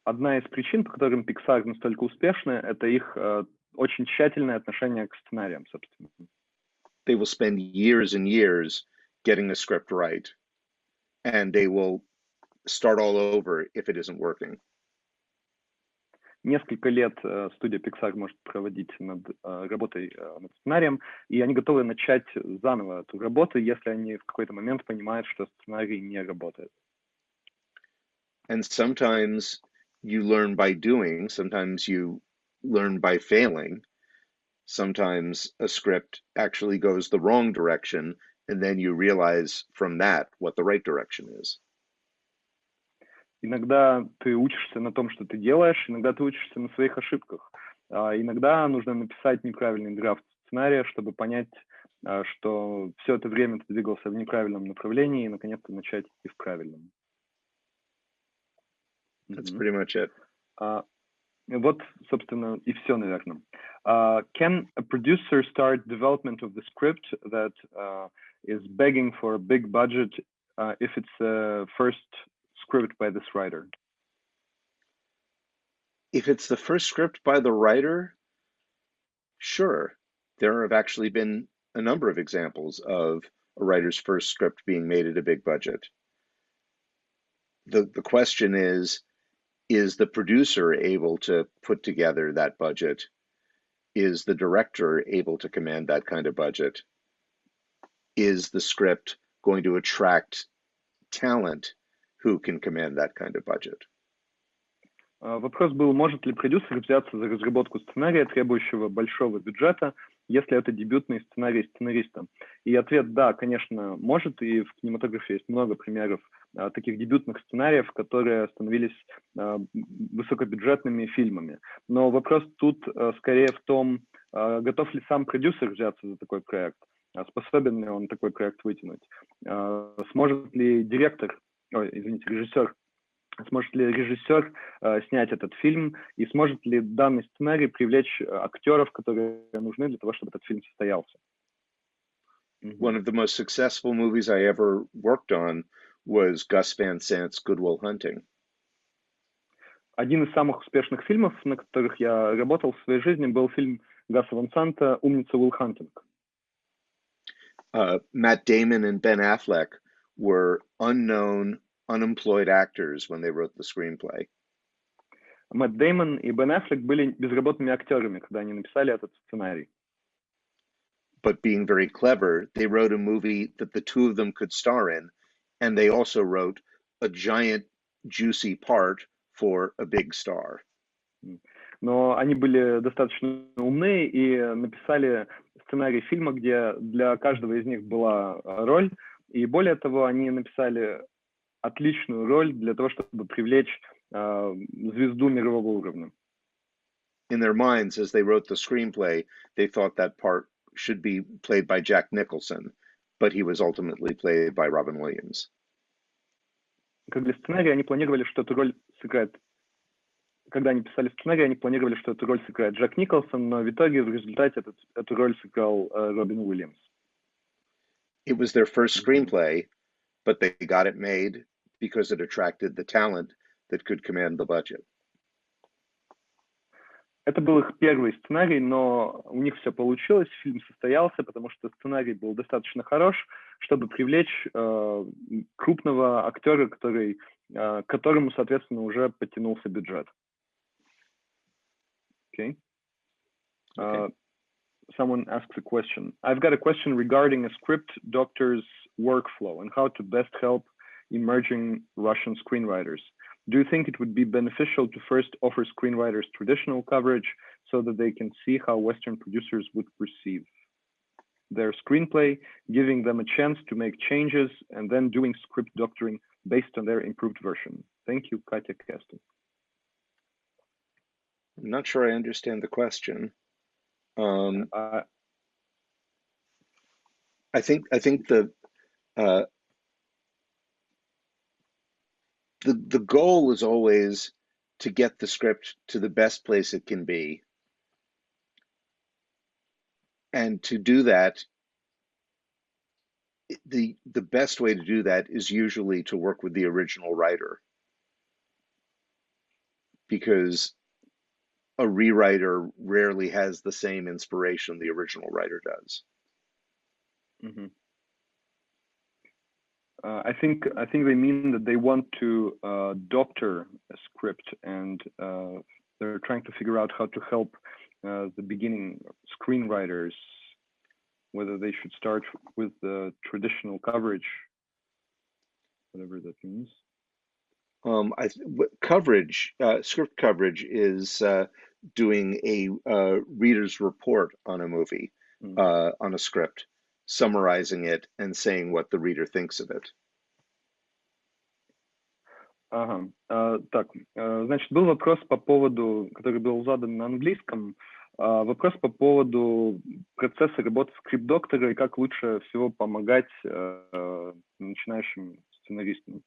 Одна из причин, по которым Pixar настолько успешны, это их очень тщательное отношение к сценариям, собственно. They will spend years and years getting a script right, and they will start all over if it isn't working. Несколько лет студия Pixar может проводить над работой над сценарием, и они готовы начать заново эту работу, если они в какой-то момент понимают, что сценарий не работает. And sometimes you learn by doing, sometimes you learn by failing. Sometimes a script actually goes the wrong direction, and then you realize from that what the right direction is. Иногда ты учишься на том, что ты делаешь, иногда ты учишься на своих ошибках. Иногда нужно написать неправильный драфт сценария, чтобы понять, что все это время ты двигался в неправильном направлении и наконец-то начать идти в правильном. That's pretty much it. Вот, собственно, и все, наверное. Can a producer start development of the script that is begging for a big budget if it's a first script by this writer? If it's the first script by the writer, sure. There have actually been a number of examples of a writer's first script being made at a big budget. The question is the producer able to put together that budget? Is the director able to command that kind of budget? Is the script going to attract talent who can command that kind of budget? Вопрос был, может ли продюсер взяться за разработку сценария, требующего большого бюджета, если это дебютный сценарий сценариста? И ответ да, конечно, может, и в кинематографе есть много примеров таких дебютных сценариев, которые становились высокобюджетными фильмами. Но вопрос тут скорее в том, готов ли сам продюсер взяться за такой проект, способен ли он такой проект вытянуть, сможет ли режиссер, сможет ли режиссер снять этот фильм, и сможет ли данный сценарий привлечь актеров, которые нужны для того, чтобы этот фильм состоялся. One of the most successful movies I ever worked on was Gus Van Sant's Good Will Hunting. Один из самых успешных фильмов, на которых я работал в своей жизни, был фильм Гаса Ван Санта «Умница Уилл Хантинг». Matt Damon and Ben Affleck were unemployed actors when they wrote the screenplay. Мэтт Дэймон и Бен Аффлек были безработными актерами, когда они написали этот сценарий. But being very clever, they wrote a movie that the two of them could star in, and they also wrote a giant, juicy part for a big star. Но они были достаточно умны и написали сценарий фильма, где для каждого из них была роль, и более того, они написали отличную роль для того, чтобы привлечь звезду мирового уровня. In their minds, as they wrote the screenplay, they thought that part should be played by Jack Nicholson, but he was ultimately played by Robin Williams. Как для сценария, они планировали, что эту роль сыграет. Когда они писали сценарий, они планировали, что эту роль сыграет Джек Николсон, но в итоге, в результате, эту роль сыграл Робин Уильямс. It was their first screenplay, but they got it made because it attracted the talent that could command the budget. Это был их первый сценарий, но у них все получилось, фильм состоялся, потому что сценарий был достаточно хорош, чтобы привлечь крупного актера, к которому, соответственно, уже подтянулся бюджет. Okay. Someone asks a question. I've got a question regarding a script doctor's workflow and how to best help emerging Russian screenwriters. Do you think it would be beneficial to first offer screenwriters traditional coverage so that they can see how Western producers would perceive their screenplay, giving them a chance to make changes, and then doing script doctoring based on their improved version? Thank you, Katya Kasten. I'm not sure I understand the question. I think the goal is always to get the script to the best place it can be. And to do that, the best way to do that is usually to work with the original writer, because a rewriter rarely has the same inspiration the original writer does. Mm-hmm. I think they mean that they want to doctor a script, and they're trying to figure out how to help the beginning screenwriters, whether they should start with the traditional coverage, whatever that means. Script coverage is doing a reader's report on a movie, on a script, summarizing it and saying what the reader thinks of it. Ага. Так, значит, был вопрос по поводу, который был задан на английском, вопрос по поводу процесса работы скрипт-доктора и как лучше всего помогать начинающим сценаристам.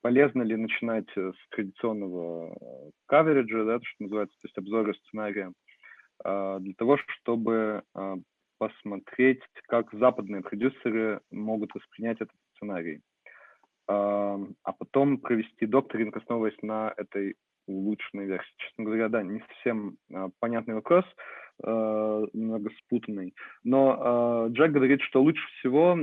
Полезно ли начинать с традиционного кавериджа, да, что называется, то есть обзора сценария, для того, чтобы посмотреть, как западные продюсеры могут воспринять этот сценарий, а потом провести докторинг, основываясь на этой улучшенной версии. Честно говоря, да, не совсем понятный вопрос, немного спутанный, но Джек говорит, что лучше всего,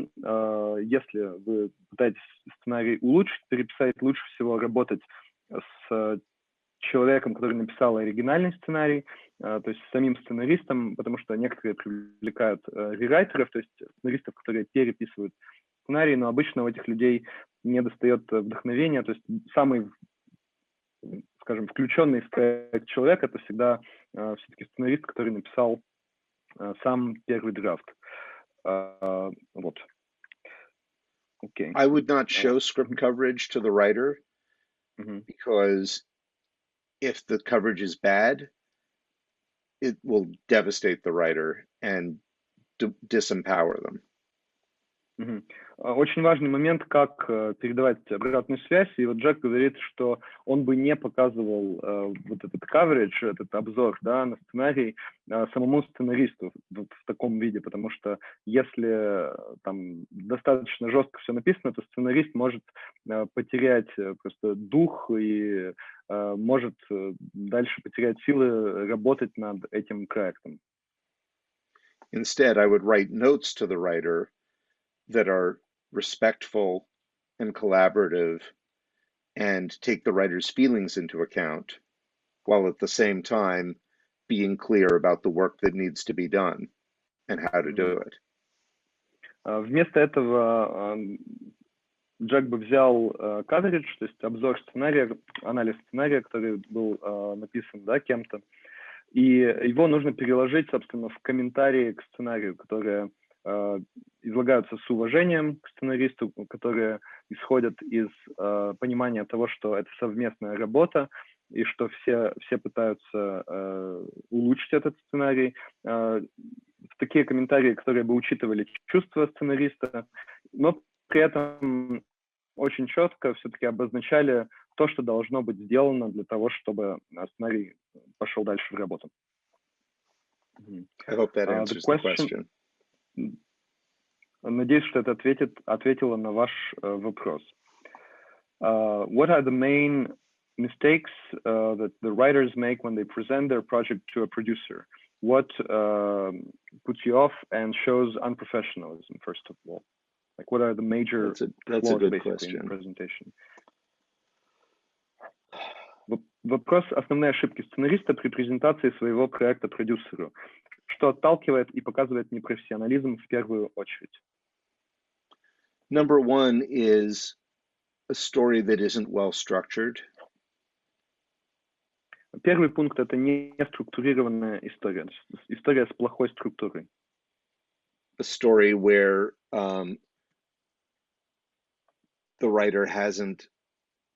если вы пытаетесь сценарий улучшить, переписать, лучше всего работать с человеком, который написал оригинальный сценарий, то есть с самим сценаристом, потому что некоторые привлекают рерайтеров, то есть сценаристов, которые переписывают сценарий, но обычно у этих людей не достает вдохновения, то есть самый, скажем, включенный в проект человек — это всегда все-таки сценарист, который написал сам первый драфт. Вот. Okay. I would not show script coverage to the writer because if the coverage is bad, it will devastate the writer and disempower them. Очень важный момент, как передавать обратную связь. И вот Джек говорит, что он бы не показывал вот этот coverage, этот обзор, да, на сценарий самому сценаристу в таком виде, потому что если там достаточно жестко все написано, то сценарист может потерять просто дух и может дальше потерять силы работать над этим проектом. Instead, I would write notes to the writer that are respectful and collaborative and take the writer's feelings into account, while at the same time being clear about the work that needs to be done and how to do it. Вместо этого Джек бы взял coverage, то есть обзор сценария, анализ сценария, который был написан, да, кем-то, и его нужно переложить, собственно, в комментарии к сценарию, которые излагаются с уважением к сценаристу, которые исходят из понимания того, что это совместная работа и что все пытаются улучшить этот сценарий. Такие комментарии, которые бы учитывали чувства сценариста, но при этом очень четко все-таки обозначали то, что должно быть сделано для того, чтобы сценарий пошел дальше в работу. I hope that answers the question. Надеюсь, что это ответило на ваш вопрос. What are the main mistakes that the writers make when they present their project to a producer? What puts you off and shows unprofessionalism, first of all? Like, what are the major that's a good question. In presentation? Вопрос: основные ошибки сценариста при презентации своего проекта продюсеру. Что отталкивает и показывает непрофессионализм в первую очередь? Number one is a story that isn't well structured. Первый пункт — это неструктурированная история, история с плохой структурой. A story where the writer hasn't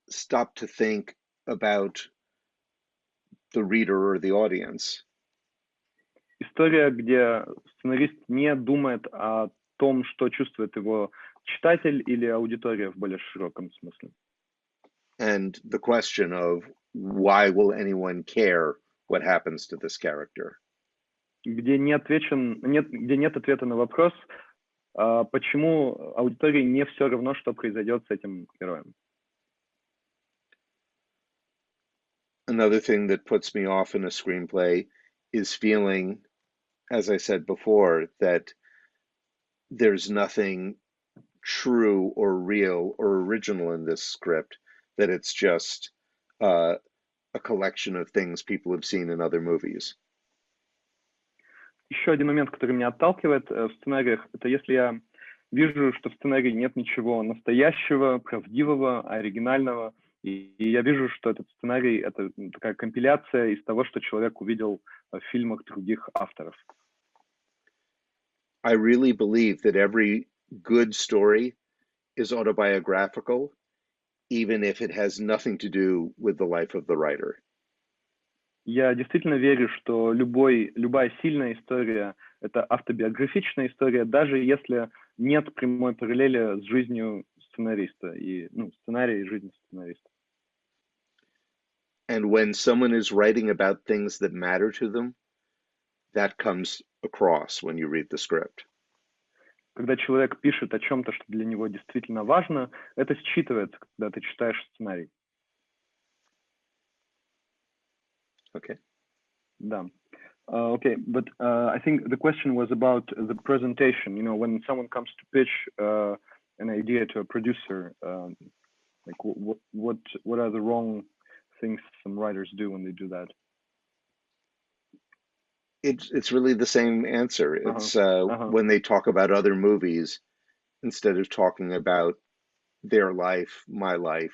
stopped to think about the reader or the audience. История, где сценарист не думает о том, что чувствует его читатель или аудитория в более широком смысле. And the question of why will anyone care what happens to this character? Где нет ответа на вопрос, почему аудитории не все равно, что произойдет с этим героем. Another thing that puts me off in a screenplay is feeling, as I said before, that there's nothing true or real or original in this script, that it's just a collection of things people have seen in other movies. Еще один момент, который меня отталкивает в сценариях, это если я вижу, что в сценарии нет ничего настоящего, правдивого, оригинального, И я вижу, что этот сценарий — это такая компиляция из того, что человек увидел в фильмах других авторов. I really believe that every good story is autobiographical, even if it has nothing to do with the life of the writer. Я действительно верю, что любая сильная история — это автобиографичная история, даже если нет прямой параллели с жизнью сценариста, сценария и жизни сценариста. And when someone is writing about things that matter to them, that comes across when you read the script. Когда человек пишет о чем-то, что для него действительно важно, это считывается, когда ты читаешь сценарий. Okay. Да. Okay, but I think the question was about the presentation. You know, when someone comes to pitch an idea to a producer, like what are the wrong things some writers do when they do that? It's really the same answer. It's when they talk about other movies instead of talking about their life, my life,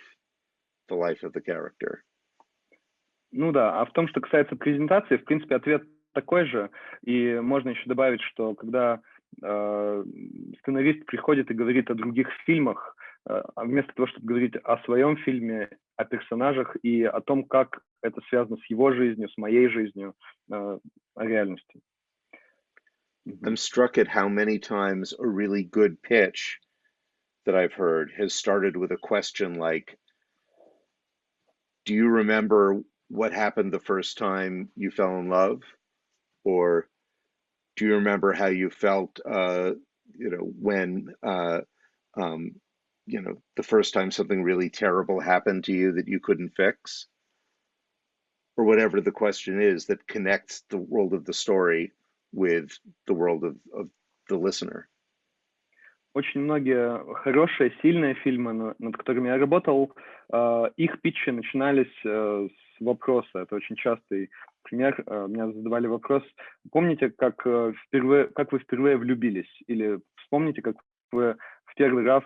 the life of the character. Ну да, а в том, что касается презентации, в принципе, ответ такой же. И можно еще добавить, что когда сценарист приходит и говорит о других фильмах, вместо того, чтобы говорить о своем фильме, о персонажах и о том, как это связано с его жизнью, с моей жизнью, о реальности. I'm struck at how many times a really good pitch that I've heard has started with a question like, do you remember what happened the first time you fell in love? Or do you remember how you felt, when, the first time something really terrible happened to you that you couldn't fix? Or whatever the question is that connects the world of the story with the world of the listener. Очень многие хорошие, сильные фильмы, над которыми я работал, их питчи начинались с вопроса. Это очень частый пример. Меня задавали вопрос: помните, как вы впервые влюбились? Или вспомните, как вы в первый раз,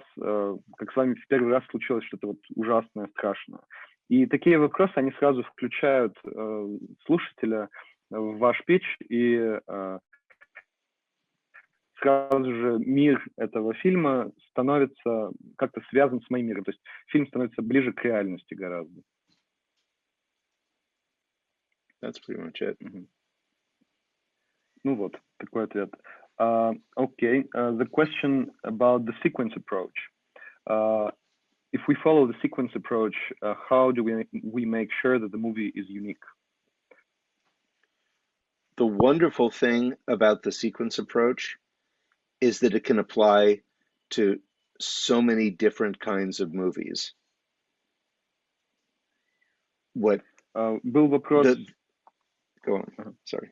как с вами в первый раз случилось что-то вот ужасное, страшное. И такие вопросы, они сразу включают слушателя в ваш питч, и сразу же мир этого фильма становится как-то связан с моим миром. То есть фильм становится ближе к реальности гораздо. That's pretty much it. Ну вот, такой ответ. Okay, the question about the sequence approach. If we follow the sequence approach, how do we make sure that the movie is unique? The wonderful thing about the sequence approach is that it can apply to so many different kinds of movies. Был вопрос... Go on. Sorry.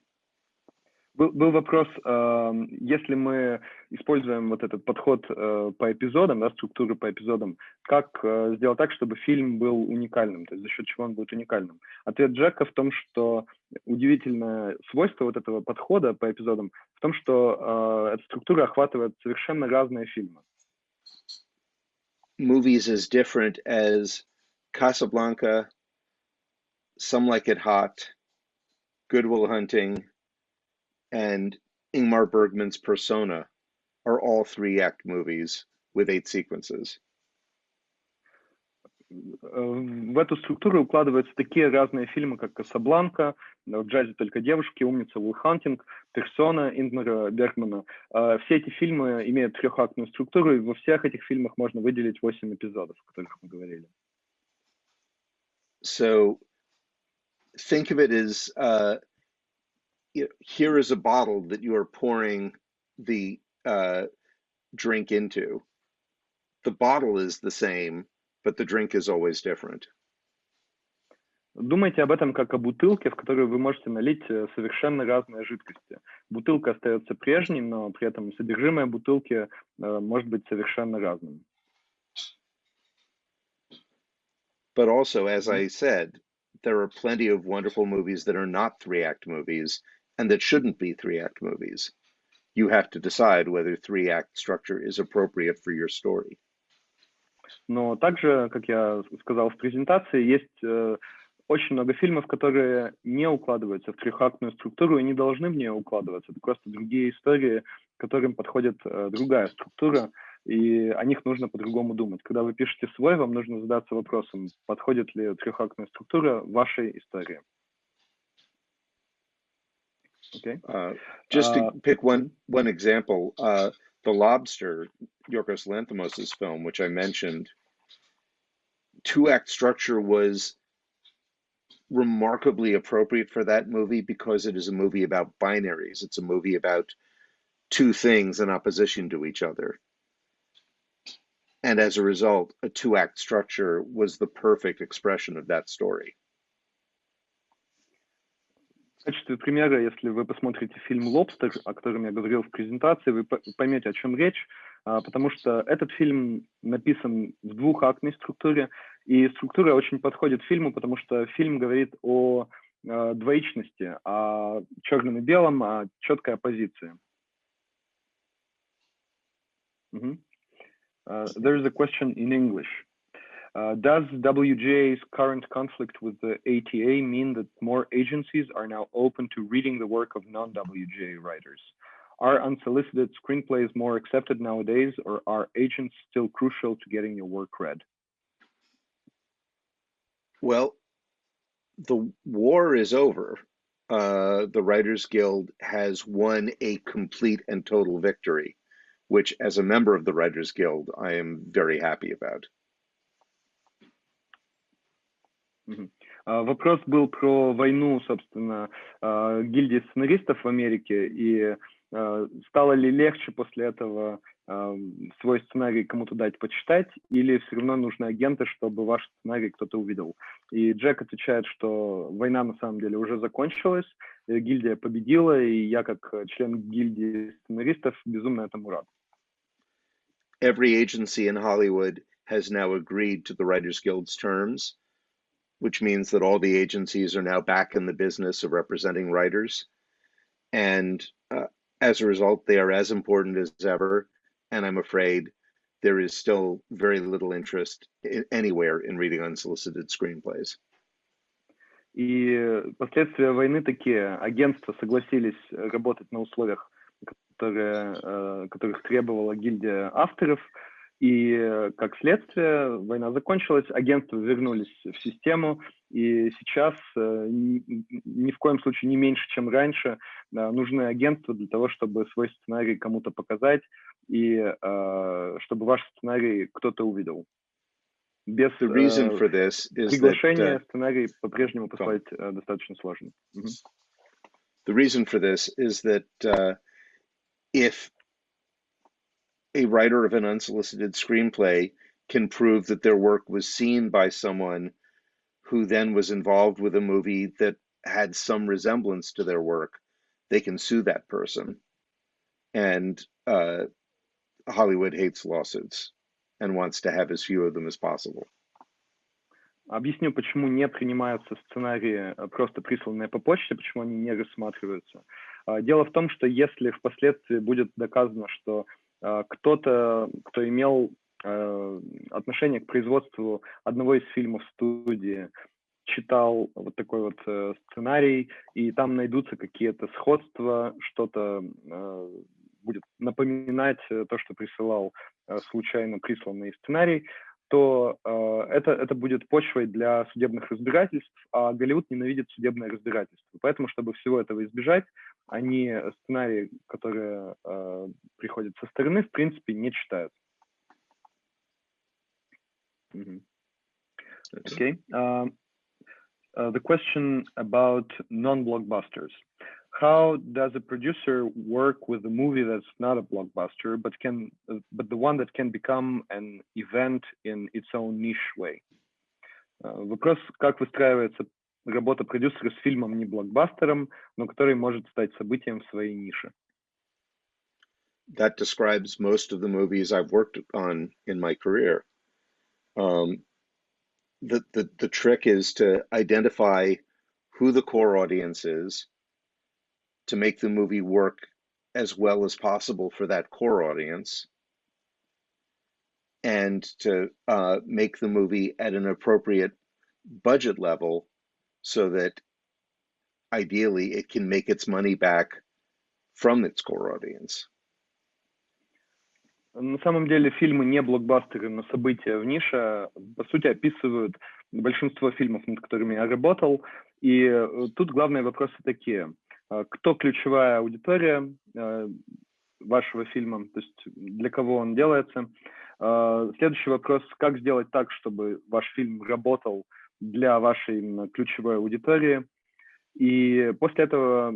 Был вопрос, если мы используем вот этот подход по эпизодам, да, структуру по эпизодам, как сделать так, чтобы фильм был уникальным, то есть за счет чего он будет уникальным? Ответ Джека в том, что удивительное свойство вот этого подхода по эпизодам в том, что эта структура охватывает совершенно разные фильмы. Movies as different as Casablanca, Some Like It Hot, Good Will Hunting, and Ingmar Bergman's Persona are all 3-act movies with 8 sequences. В эту структуру укладываются такие разные фильмы, как «Касабланка», «В джазе только девушки», «Умница», «Уилл Хантинг», «Персона» Ингмара Бергмана. Все эти фильмы имеют 3-актную структуру, и во всех этих фильмах можно выделить 8 эпизодов, о которых мы говорили. So think of it as here is a bottle that you are pouring the drink into. The bottle is the same, but the drink is always different. Думайте об этом как о бутылке, в которую вы можете налить совершенно разные жидкости. Бутылка остается прежней, но при этом содержимое бутылки может быть совершенно разным. But also, as I said, there are plenty of wonderful movies that are not 3-act movies and that shouldn't be 3-act movies. You have to decide whether 3-act structure is appropriate for your story. Но также, как я сказал в презентации, есть очень много фильмов, которые не укладываются в трехактную структуру и не должны в нее укладываться. Это просто другие истории, которым подходит другая структура, и о них нужно по-другому думать. Когда вы пишете свой, вам нужно задаться вопросом, подходит ли трехактная структура вашей истории. Okay. Just to pick one example, the Lobster, Yorgos Lanthimos' film, which I mentioned, two-act structure was remarkably appropriate for that movie because it is a movie about binaries. It's a movie about two things in opposition to each other. And as a result, a two-act structure was the perfect expression of that story. В качестве примера, если вы посмотрите фильм «Lobster», о котором я говорил в презентации, вы поймете, о чем речь, потому что этот фильм написан в двухактной структуре, и структура очень подходит фильму, потому что фильм говорит о двоичности, о черном и белом, о четкой оппозиции. There is a question in English. Does WGA's current conflict with the ATA mean that more agencies are now open to reading the work of non-WGA writers? Are unsolicited screenplays more accepted nowadays, or are agents still crucial to getting your work read? Well, the war is over. The Writers Guild has won a complete and total victory, which as a member of the Writers Guild, I am very happy about. Вопрос был про войну, собственно, гильдии сценаристов в Америке, и стало ли легче после этого свой сценарий кому-то дать почитать, или все равно нужны агенты, чтобы ваш сценарий кто-то увидел. И Джек отвечает, что война на самом деле уже закончилась, гильдия победила, и я как член гильдии сценаристов безумно этому рад. Every agency in Hollywood has now agreed to the Writers Guild's terms, which means that all the agencies are now back in the business of representing writers. And as a result, they are as important as ever. And I'm afraid there is still very little interest anywhere in reading unsolicited screenplays. И последствия войны такие. Агентства согласились работать на условиях, которых требовала гильдия авторов. И как следствие война закончилась, агентства вернулись в систему, и сейчас ни в коем случае не меньше, чем раньше, нужны агентства для того, чтобы свой сценарий кому-то показать и чтобы ваш сценарий кто-то увидел. Без приглашения сценарий по-прежнему послать достаточно сложно. The reason for this is that if a writer of an unsolicited screenplay can prove that their work was seen by someone who then was involved with a movie that had some resemblance to their work, they can sue that person. And Hollywood hates lawsuits and wants to have as few of them as possible. Объясню, почему не принимаются сценарии, просто присланные по почте, почему они не рассматриваются. Дело в том, что если впоследствии будет доказано, что кто-то, кто имел отношение к производству одного из фильмов в студии, читал вот такой вот сценарий, и там найдутся какие-то сходства, что-то будет напоминать то, что присылал случайно присланный сценарий, то это будет почвой для судебных разбирательств, а Голливуд ненавидит судебное разбирательство. Поэтому, чтобы всего этого избежать, они сценарии, которые приходят со стороны, в принципе, не читают. Okay. The question about non-blockbusters. How does a producer work with a movie that's not a blockbuster, but the one that can become an event in its own niche way? Вопрос, как выстраивается работа продюсера с фильмом не блокбастером, но который может стать событием в своей нише. That describes most of the movies I've worked on in my career. The trick is to identify who the core audience is, to make the movie work as well as possible for that core audience, and to make the movie at an appropriate budget level so that ideally it can make its money back from its core audience. На самом деле фильмы не блокбастеры, но события в нише, по сути, описывают большинство фильмов, над которыми я работал. И тут главные вопросы такие. Кто ключевая аудитория вашего фильма, то есть для кого он делается? Следующий вопрос, как сделать так, чтобы ваш фильм работал для вашей именно ключевой аудитории? И после этого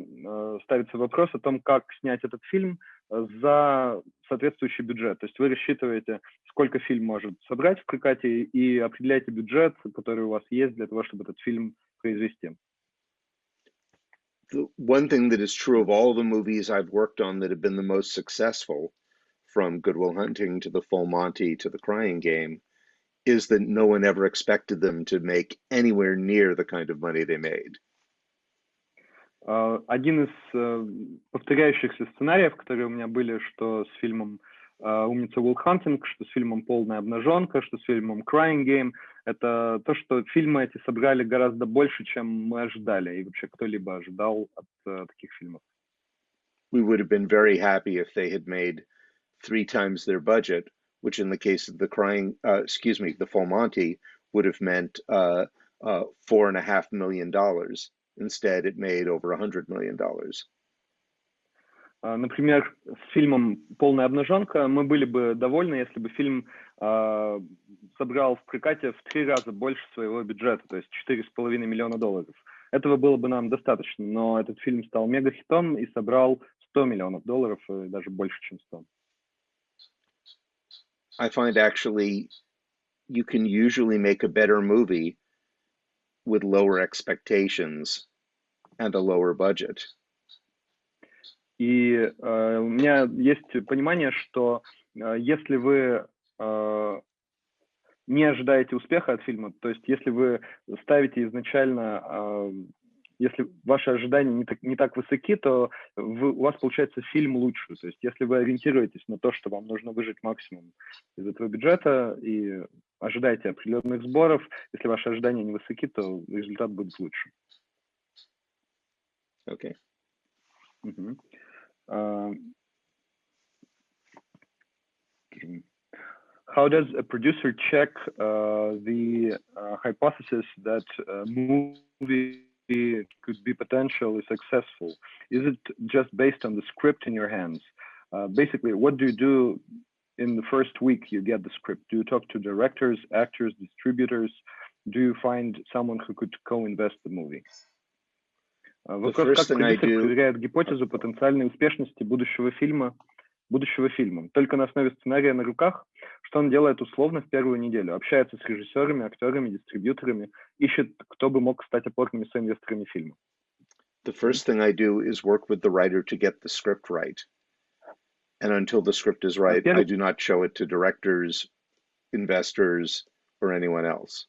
ставится вопрос о том, как снять этот фильм за соответствующий бюджет. То есть вы рассчитываете, сколько фильм может собрать в прокате, и определяете бюджет, который у вас есть для того, чтобы этот фильм произвести. The one thing that is true of all the movies I've worked on that have been the most successful, from Good Will Hunting to The Full Monty to The Crying Game, is that no one ever expected them to make anywhere near the kind of money they made. Один из повторяющихся сценариев, которые у меня были, что с фильмом «Умница Will Hunting», что с фильмом «Полная обнаженка», что с фильмом «Crying Game», это то, что фильмы эти собрали гораздо больше, чем мы ожидали, и вообще кто-либо ожидал от таких фильмов. We would have been very happy if they had made 3 times their budget, which in the case of The Full Monty would have meant $4.5 million. Instead, it made over $100 million. Например, с фильмом «Полная обнаженка» мы были бы довольны, если бы фильм собрал в прокате в 3 раза больше своего бюджета, то есть $4,5 миллиона. Этого было бы нам достаточно, но этот фильм стал мегахитом и собрал $100 миллионов, и даже больше, чем 100. I find actually you can usually make a better movie with lower expectations and a lower budget. И у меня есть понимание, что если вы не ожидаете успеха от фильма, то есть если вы ставите изначально, если ваши ожидания не так высоки, то у вас получается фильм лучше. То есть если вы ориентируетесь на то, что вам нужно выжать максимум из этого бюджета и ожидаете определенных сборов, если ваши ожидания не высоки, то результат будет лучше. Okay. Mm-hmm. How does a producer check the hypothesis that a movie could be potentially successful? Is it just based on the script in your hands? Basically, what do you do in the first week you get the script? Do you talk to directors, actors, distributors? Do you find someone who could co-invest the movie? Вопрос, как продюсер проверяет гипотезу потенциальной успешности будущего фильма. Только на основе сценария на руках, что он делает условно в первую неделю. Общается с режиссерами, актерами, дистрибьюторами, ищет, кто бы мог стать опорными соинвесторами фильма. The first thing I do is work with the writer to get the script right. And until the script is right, I do not show it to directors, investors, or anyone else.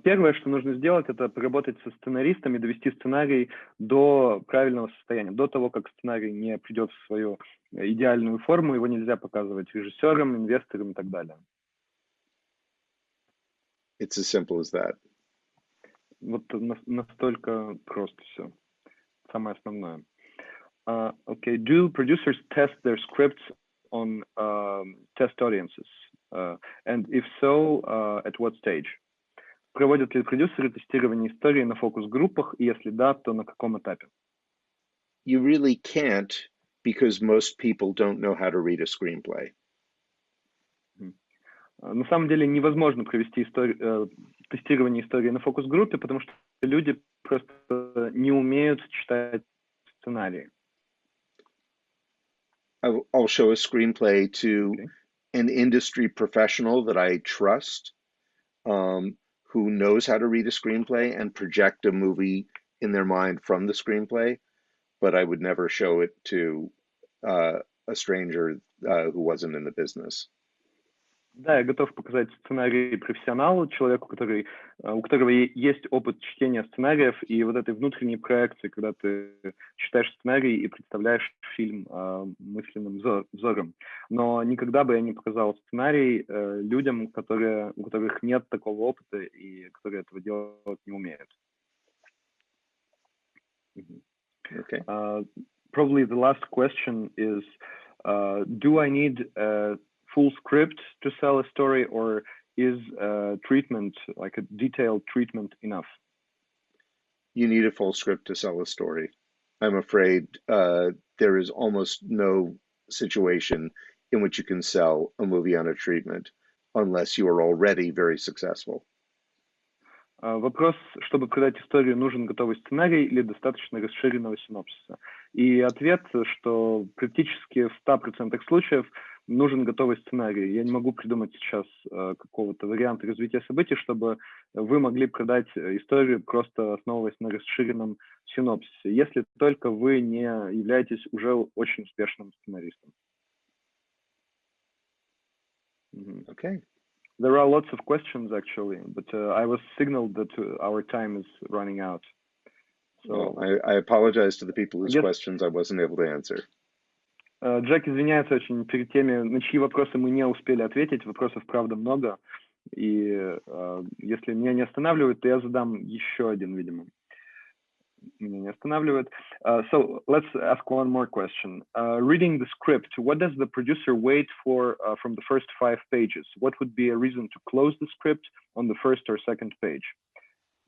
Первое, что нужно сделать, это поработать со сценаристами, довести сценарий до правильного состояния. До того, как сценарий не придет в свою идеальную форму, его нельзя показывать режиссерам, инвесторам и так далее. It's as simple as that. Вот настолько просто все. Самое основное. Okay, do producers test their scripts on test audiences? And if so, at what stage? Проводят ли продюсеры тестирование истории на фокус-группах, и если да, то на каком этапе? You really can't, because most people don't know how to read a screenplay. На самом деле невозможно провести тестирование истории на фокус-группе, потому что люди просто не умеют читать сценарии. I'll show a screenplay to an industry professional that I trust, who knows how to read a screenplay and project a movie in their mind from the screenplay, but I would never show it to a stranger who wasn't in the business. Да, я готов показать сценарий профессионалу, человеку, у которого есть опыт чтения сценариев и вот этой внутренней проекции, когда ты читаешь сценарий и представляешь фильм мысленным взором. Но никогда бы я не показал сценарий людям, у которых нет такого опыта и которые этого делать не умеют. Okay. Probably the last question is, do I need a full script to sell a story, or is treatment, like a detailed treatment, enough? You need a full script to sell a story. I'm afraid there is almost no situation in which you can sell a movie on a treatment unless you are already very successful. Вопрос, чтобы продать историю, нужен готовый сценарий или достаточно расширенного синопсиса? И ответ, что практически в 100% случаев нужен готовый сценарий. Я не могу придумать сейчас какого-то варианта развития событий, чтобы вы могли продать историю, просто основываясь на расширенном синопсисе, если только вы не являетесь уже очень успешным сценаристом. Okay. There are lots of questions actually, but I was signaled that our time is running out. So, well, I apologize to the people whose questions I wasn't able to answer. Джек извиняется очень перед теми, на чьи вопросы мы не успели ответить. Вопросов, правда, много. И если меня не останавливают, то я задам еще один, видимо. Меня не останавливает. So let's ask one more question. Reading the script, what does the producer wait for from the first 5 pages? What would be a reason to close the script on the first or second page?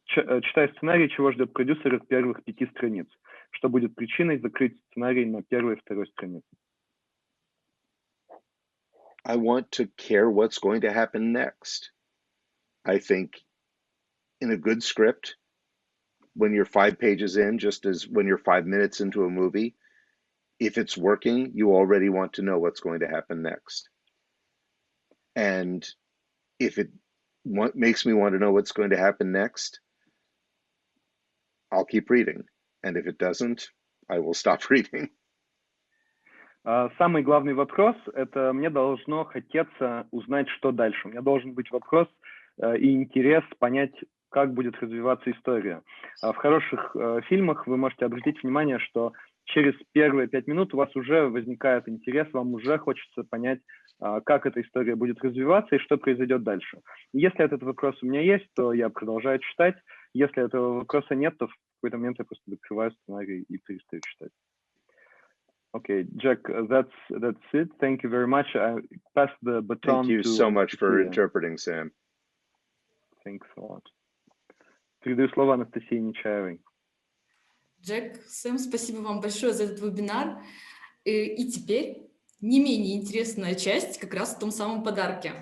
Читая сценарий, чего ждет продюсер от первых 5 страниц? Что будет причиной закрыть сценарий на первой и второй странице? I want to care what's going to happen next. I think in a good script, when you're 5 pages in, just as when you're 5 minutes into a movie, if it's working, you already want to know what's going to happen next. And if it makes me want to know what's going to happen next, I'll keep reading. And if it doesn't, I will stop reading. Самый главный вопрос – это мне должно хотеться узнать, что дальше. У меня должен быть вопрос и интерес понять, как будет развиваться история. В хороших фильмах вы можете обратить внимание, что через первые 5 минут у вас уже возникает интерес, вам уже хочется понять, как эта история будет развиваться и что произойдет дальше. Если этот вопрос у меня есть, то я продолжаю читать. Если этого вопроса нет, то в какой-то момент я просто закрываю сценарий и перестаю читать. Okay, Jack, that's it. Thank you very much. I pass the baton. Thank you so much for interpreting, Sam. Thanks a lot. Передаю слово Анастасии Нечаевой. Джек, Сэм, спасибо вам большое за этот вебинар. И теперь не менее интересная часть как раз в том самом подарке.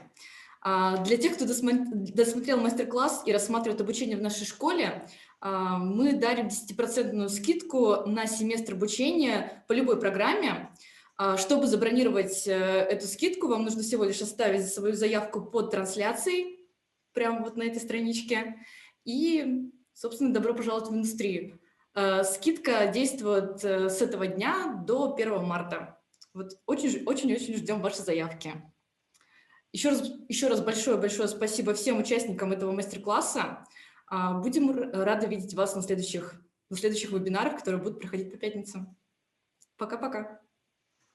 Для тех, кто досмотрел мастер-класс и рассматривает обучение в нашей школе, мы дарим 10% скидку на семестр обучения по любой программе. Чтобы забронировать эту скидку, вам нужно всего лишь оставить свою заявку под трансляцией, прямо вот на этой страничке. И, собственно, добро пожаловать в индустрию. Скидка действует с этого дня до 1 марта. Вот очень-очень ждем ваши заявки. Еще раз большое спасибо всем участникам этого мастер-класса. Будем рады видеть вас на следующих вебинарах, которые будут проходить по пятницам. Пока-пока.